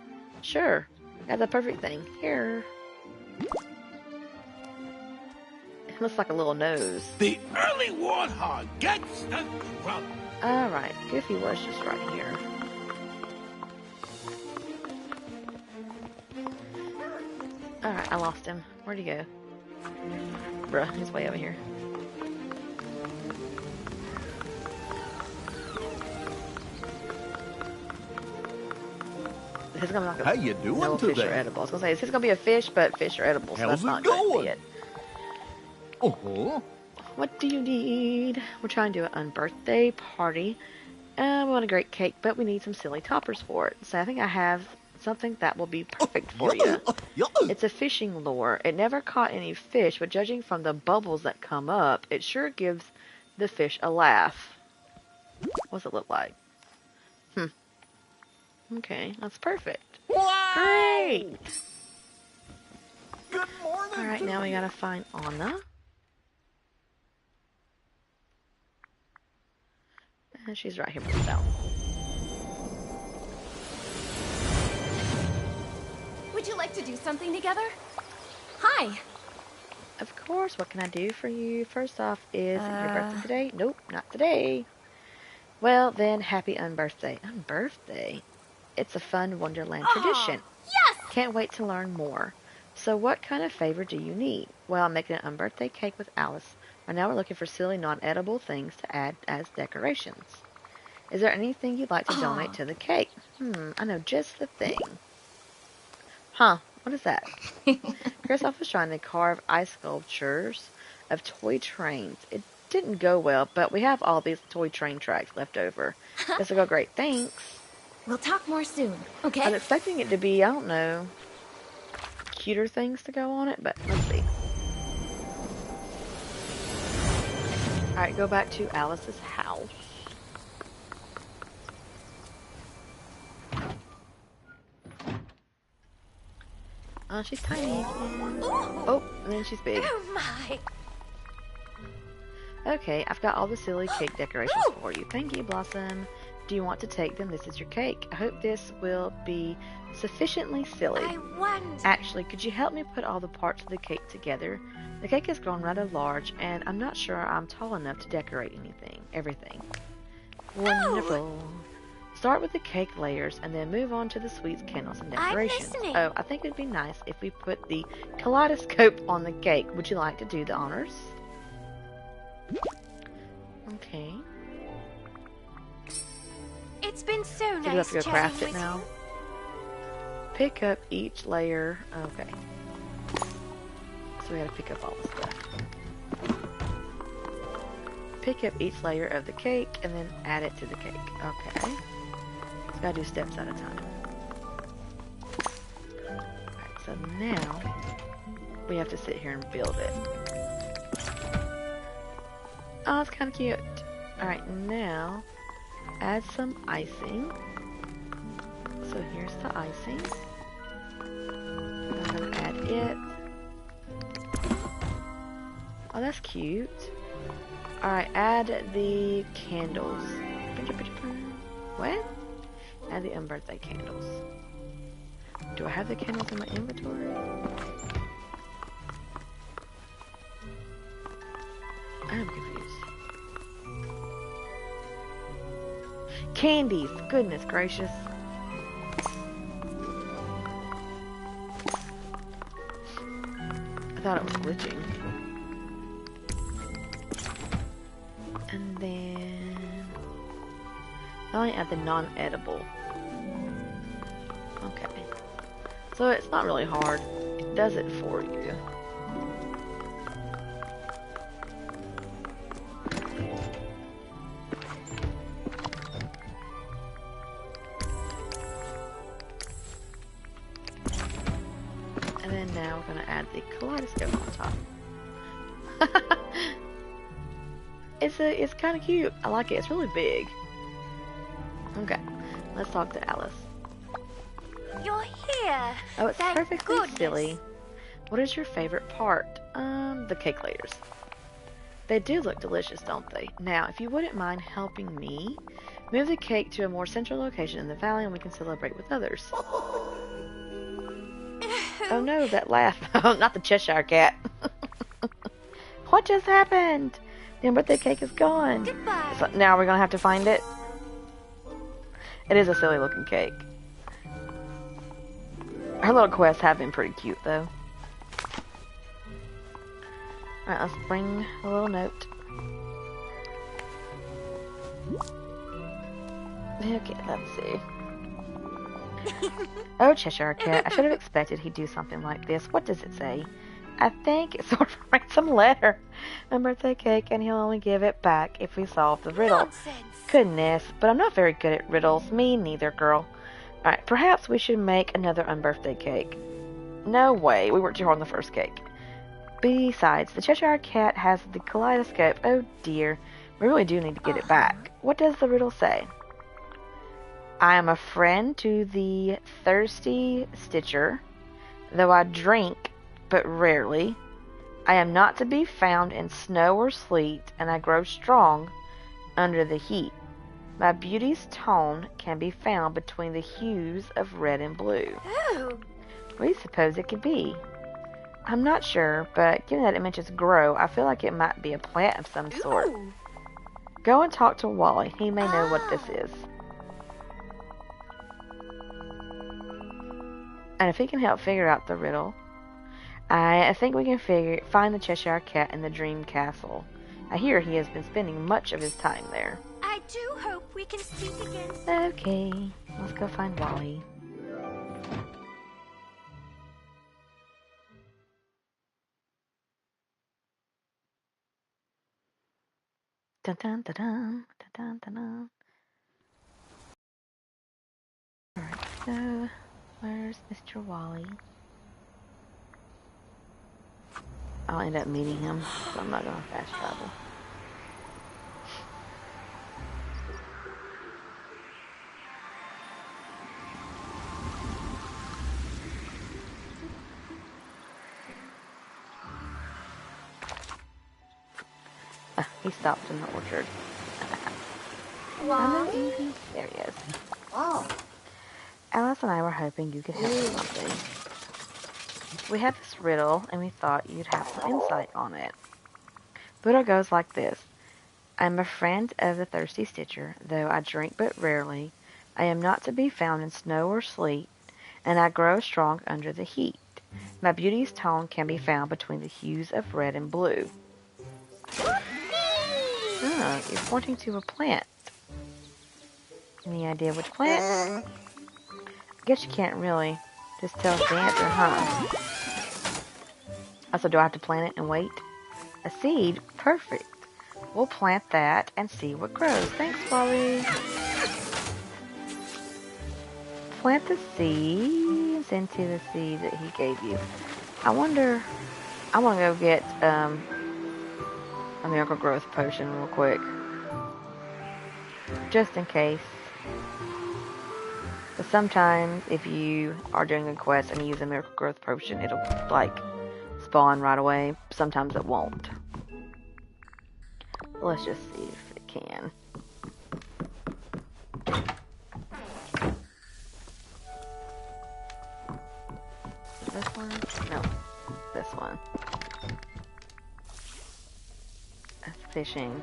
Sure. Got the perfect thing. Here. It looks like a little nose. The early warthog gets the grub. Alright, Goofy was just right here. Alright, I lost him. Where'd he go? Bruh, he's way over here. This is gonna be like How you doing no today? fish are edible. I was gonna say, this is gonna be a fish, but fish are edible, so How's that's it not going to be going? it. Uh-huh. What do you need? We're trying to do an unbirthday party. We want a great cake, but we need some silly toppers for it. So I think I have something that will be perfect for you. It's a fishing lure. It never caught any fish, but judging from the bubbles that come up, it sure gives the fish a laugh. What's it look like? Okay, that's perfect. Wow! Great! Good morning. Alright, now we gotta find Anna. And she's right here by the fountain. Would you like to do something together? Hi. Of course, what can I do for you? First off, is it your birthday today? Nope, not today. Well, then, happy unbirthday. Unbirthday? It's a fun Wonderland tradition. Yes! Can't wait to learn more. So what kind of favor do you need? Well, I'm making an unbirthday cake with Alice. Right now we're looking for silly, non-edible things to add as decorations. Is there anything you'd like to donate to the cake? I know just the thing. Huh, what is that? Kristoff was trying to carve ice sculptures of toy trains. It didn't go well, but we have all these toy train tracks left over. This will go great, thanks. We'll talk more soon, okay? I was expecting it to be, I don't know, cuter things to go on it, but let's see. Alright, go back to Alice's house. Oh, she's tiny. Oh, and then she's big. Oh my! Okay, I've got all the silly cake decorations for you. Thank you, Blossom. Do you want to take them? This is your cake. I hope this will be sufficiently silly. I wonder. Actually, could you help me put all the parts of the cake together? The cake has grown rather large, and I'm not sure I'm tall enough to decorate everything. Wonderful. Start with the cake layers, and then move on to the sweets, candles, and decorations. I'm listening. Oh, I think it'd be nice if we put the kaleidoscope on the cake. Would you like to do the honors? Okay. It's been so So nice do we have to go chatting craft it with now? you. Pick up each layer. Okay. So we gotta pick up all the stuff. Pick up each layer of the cake and then add it to the cake. Okay. So gotta do steps at a time. Alright, so now we have to sit here and build it. Oh, it's kind of cute. Alright, now add some icing. So here's the icing. I'm gonna add it. Oh, that's cute. Alright, add the candles. What? Add the unbirthday candles. Do I have the candles in my inventory? I'm confused. Candies! Goodness gracious. thought it was glitching. And then I only add the non-edible. Okay. So it's not really hard. It does it for you. And then now we're going to add the kaleidoscope on top. It's kind of cute. I like it. It's really big. Okay, let's talk to Alice. You're here. Oh, it's Thank perfectly goodness. silly. What is your favorite part? The cake layers. They do look delicious, don't they? Now, if you wouldn't mind helping me, move the cake to a more central location in the valley and we can celebrate with others. Oh no, that laugh. Not the Cheshire Cat. What just happened? The birthday cake is gone. Goodbye. So now we're going to have to find it. It is a silly looking cake. Her little quests have been pretty cute though. Alright, let's bring a little note. Okay, let's see. Oh, Cheshire Cat, I should have expected he'd do something like this. What does it say? I think it sort of writes some letter. A birthday cake, and he'll only give it back if we solve the riddle. Nonsense. Goodness, but I'm not very good at riddles. Me neither, girl. Alright, perhaps we should make another unbirthday cake. No way, we worked too hard on the first cake. Besides, the Cheshire Cat has the kaleidoscope. Oh dear, we really do need to get it back. What does the riddle say? I am a friend to the thirsty Stitcher, though I drink but rarely. I am not to be found in snow or sleet, and I grow strong under the heat. My beauty's tone can be found between the hues of red and blue. Oh. What do you suppose it could be? I'm not sure, but given that it mentions grow, I feel like it might be a plant of some sort. Ooh. Go and talk to Wally. He may know what this is. And if he can help figure out the riddle, I think we can find the Cheshire Cat in the Dream Castle. I hear he has been spending much of his time there. I do hope we can speak again. Okay, let's go find Wally. Dun dun dun dun dun dun dun. Alright, so where's Mr. Wally? I'll end up meeting him, so I'm not gonna fast travel. He stopped in the orchard. Hello, Evie. There he is. Oh. Alice and I were hoping you could help with something. We had this riddle, and we thought you'd have some insight on it. The riddle goes like this. I'm a friend of the thirsty Stitcher, though I drink but rarely. I am not to be found in snow or sleet, and I grow strong under the heat. My beauty's tone can be found between the hues of red and blue. Oh, you're pointing to a plant. Any idea which plant? I guess you can't really just tell us the answer, huh? Also, do I have to plant it and wait? A seed? Perfect. We'll plant that and see what grows. Thanks, Wally. Plant the seeds into the seed that he gave you. I want to go get a miracle growth potion real quick. Just in case. But sometimes if you are doing a quest and you use a miracle growth potion, it'll like spawn right away. Sometimes it won't. Let's just see if it can. This one? No. This one. That's fishing.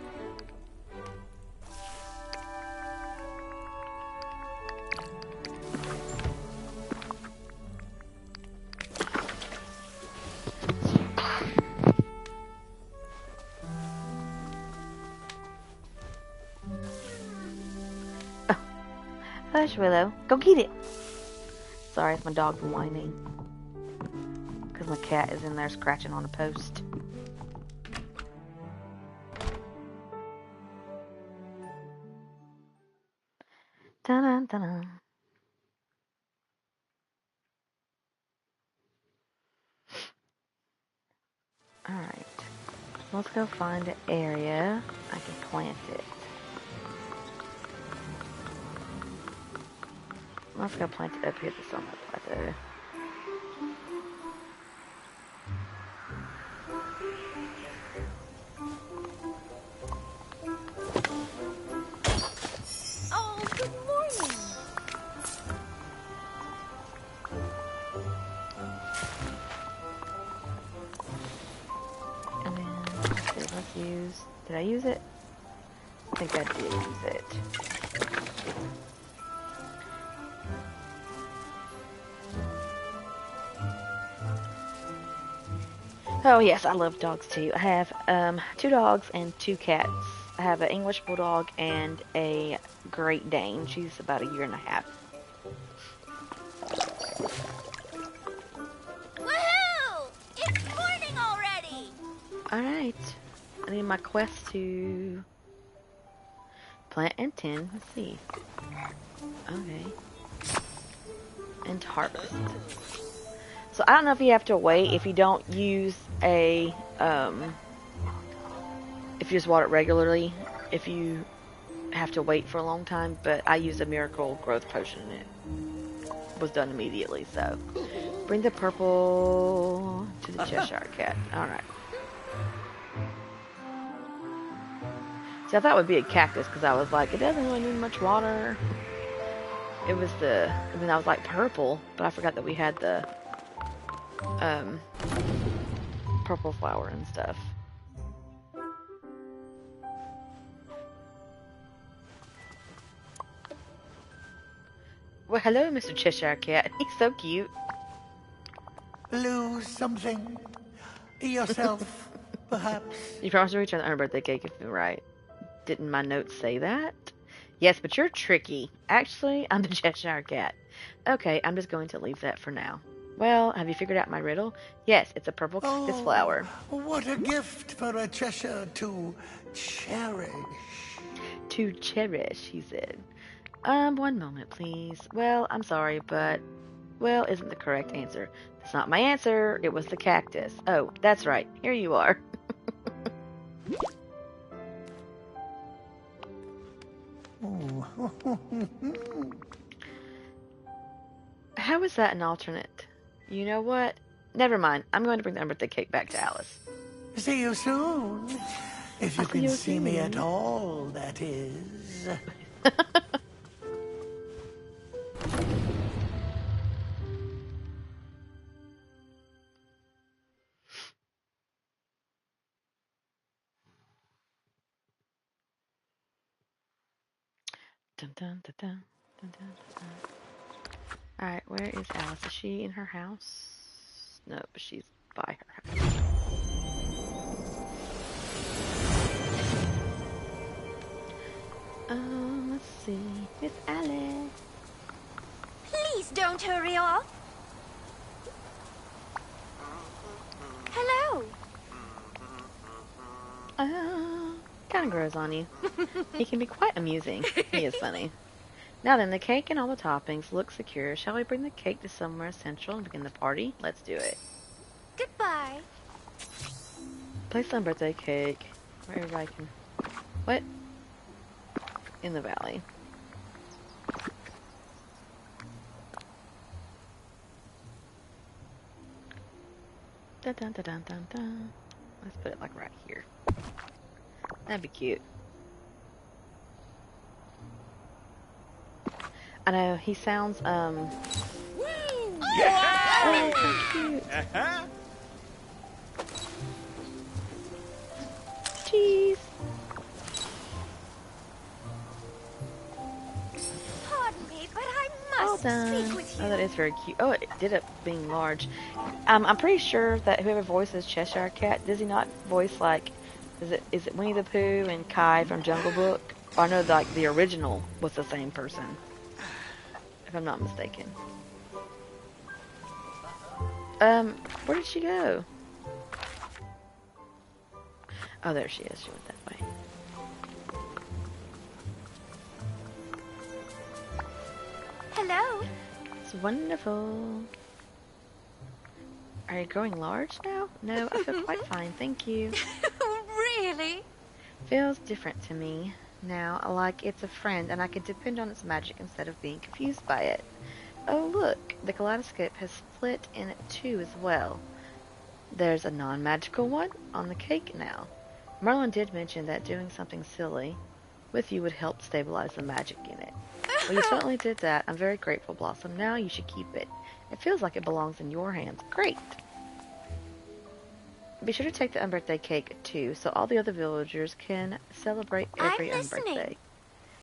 Hush, Willow. Go get it. Sorry, it's my dog whining. Because my cat is in there scratching on a post. Dun dun dun. Alright. Let's go find an area I can plant it. Let's go plant it up here at the summit plateau. Oh, good morning. And then, let's use... Did I use it? I think I did use it. Oh yes, I love dogs too. I have 2 dogs and 2 cats. I have an English Bulldog and a Great Dane. She's about 1.5 years. Woohoo! It's morning already! Alright. I need my quest to plant and tend. Let's see. Okay. And to harvest. So I don't know if you have to wait if you don't use a, if you just water it regularly, if you have to wait for a long time, but I used a miracle growth potion and it was done immediately, so. Bring the purple to the Cheshire Cat. Alright. See, I thought it would be a cactus because I was like, it doesn't really need much water. It was I was like purple, but I forgot that we had the purple flower and stuff. Well, hello, Mr. Cheshire Cat. He's so cute. Lose something yourself, perhaps. You promised to return the birthday cake if you're right. Didn't my notes say that? Yes, but you're tricky. Actually, I'm the Cheshire Cat. Okay, I'm just going to leave that for now. Well, have you figured out my riddle? Yes, it's a purple cactus flower. What a gift for a Cheshire to cherish. To cherish, he said. One moment, please. Well, I'm sorry, but... Well, isn't the correct answer. That's not my answer. It was the cactus. Oh, that's right. Here you are. How is that an alternate? You know what? Never mind. I'm going to bring the birthday cake back to Alice. See you soon. If you can see me at all, that is. Dun, dun, dun, dun, dun, dun, dun. Alright, where is Alice? Is she in her house? No, but she's by her house. Let's see. Miss Alice. Please don't hurry off. Hello. Kind of grows on you. He can be quite amusing. He is funny. Now then, the cake and all the toppings look secure. Shall we bring the cake to somewhere central and begin the party? Let's do it. Goodbye. Place some birthday cake where everybody can... What? In the valley. Dun dun dun dun dun dun. Let's put it like right here. That'd be cute. I know, he sounds, Yeah! Oh, so cute. Cheese. Pardon me, but I All must done. speak with you. Oh, that is very cute. Oh, it did up being large. I'm pretty sure that whoever voices Cheshire Cat, does he not voice like, is it Winnie the Pooh and Kai from Jungle Book? Or I know like the original was the same person. if I'm not mistaken. Where did she go? Oh, there she is. She went that way. Hello. It's wonderful. Are you growing large now? No, I feel quite fine, thank you. Really? Feels different to me now, like it's a friend and I can depend on its magic instead of being confused by it. Oh look, the kaleidoscope has split in two as well. There's a non-magical one on the cake now. Merlin did mention that doing something silly with you would help stabilize the magic in it. Well, you certainly did that. I'm very grateful, Blossom. Now you should keep it. It feels like it belongs in your hands. Great! Be sure to take the unbirthday cake, too, so all the other villagers can celebrate every unbirthday.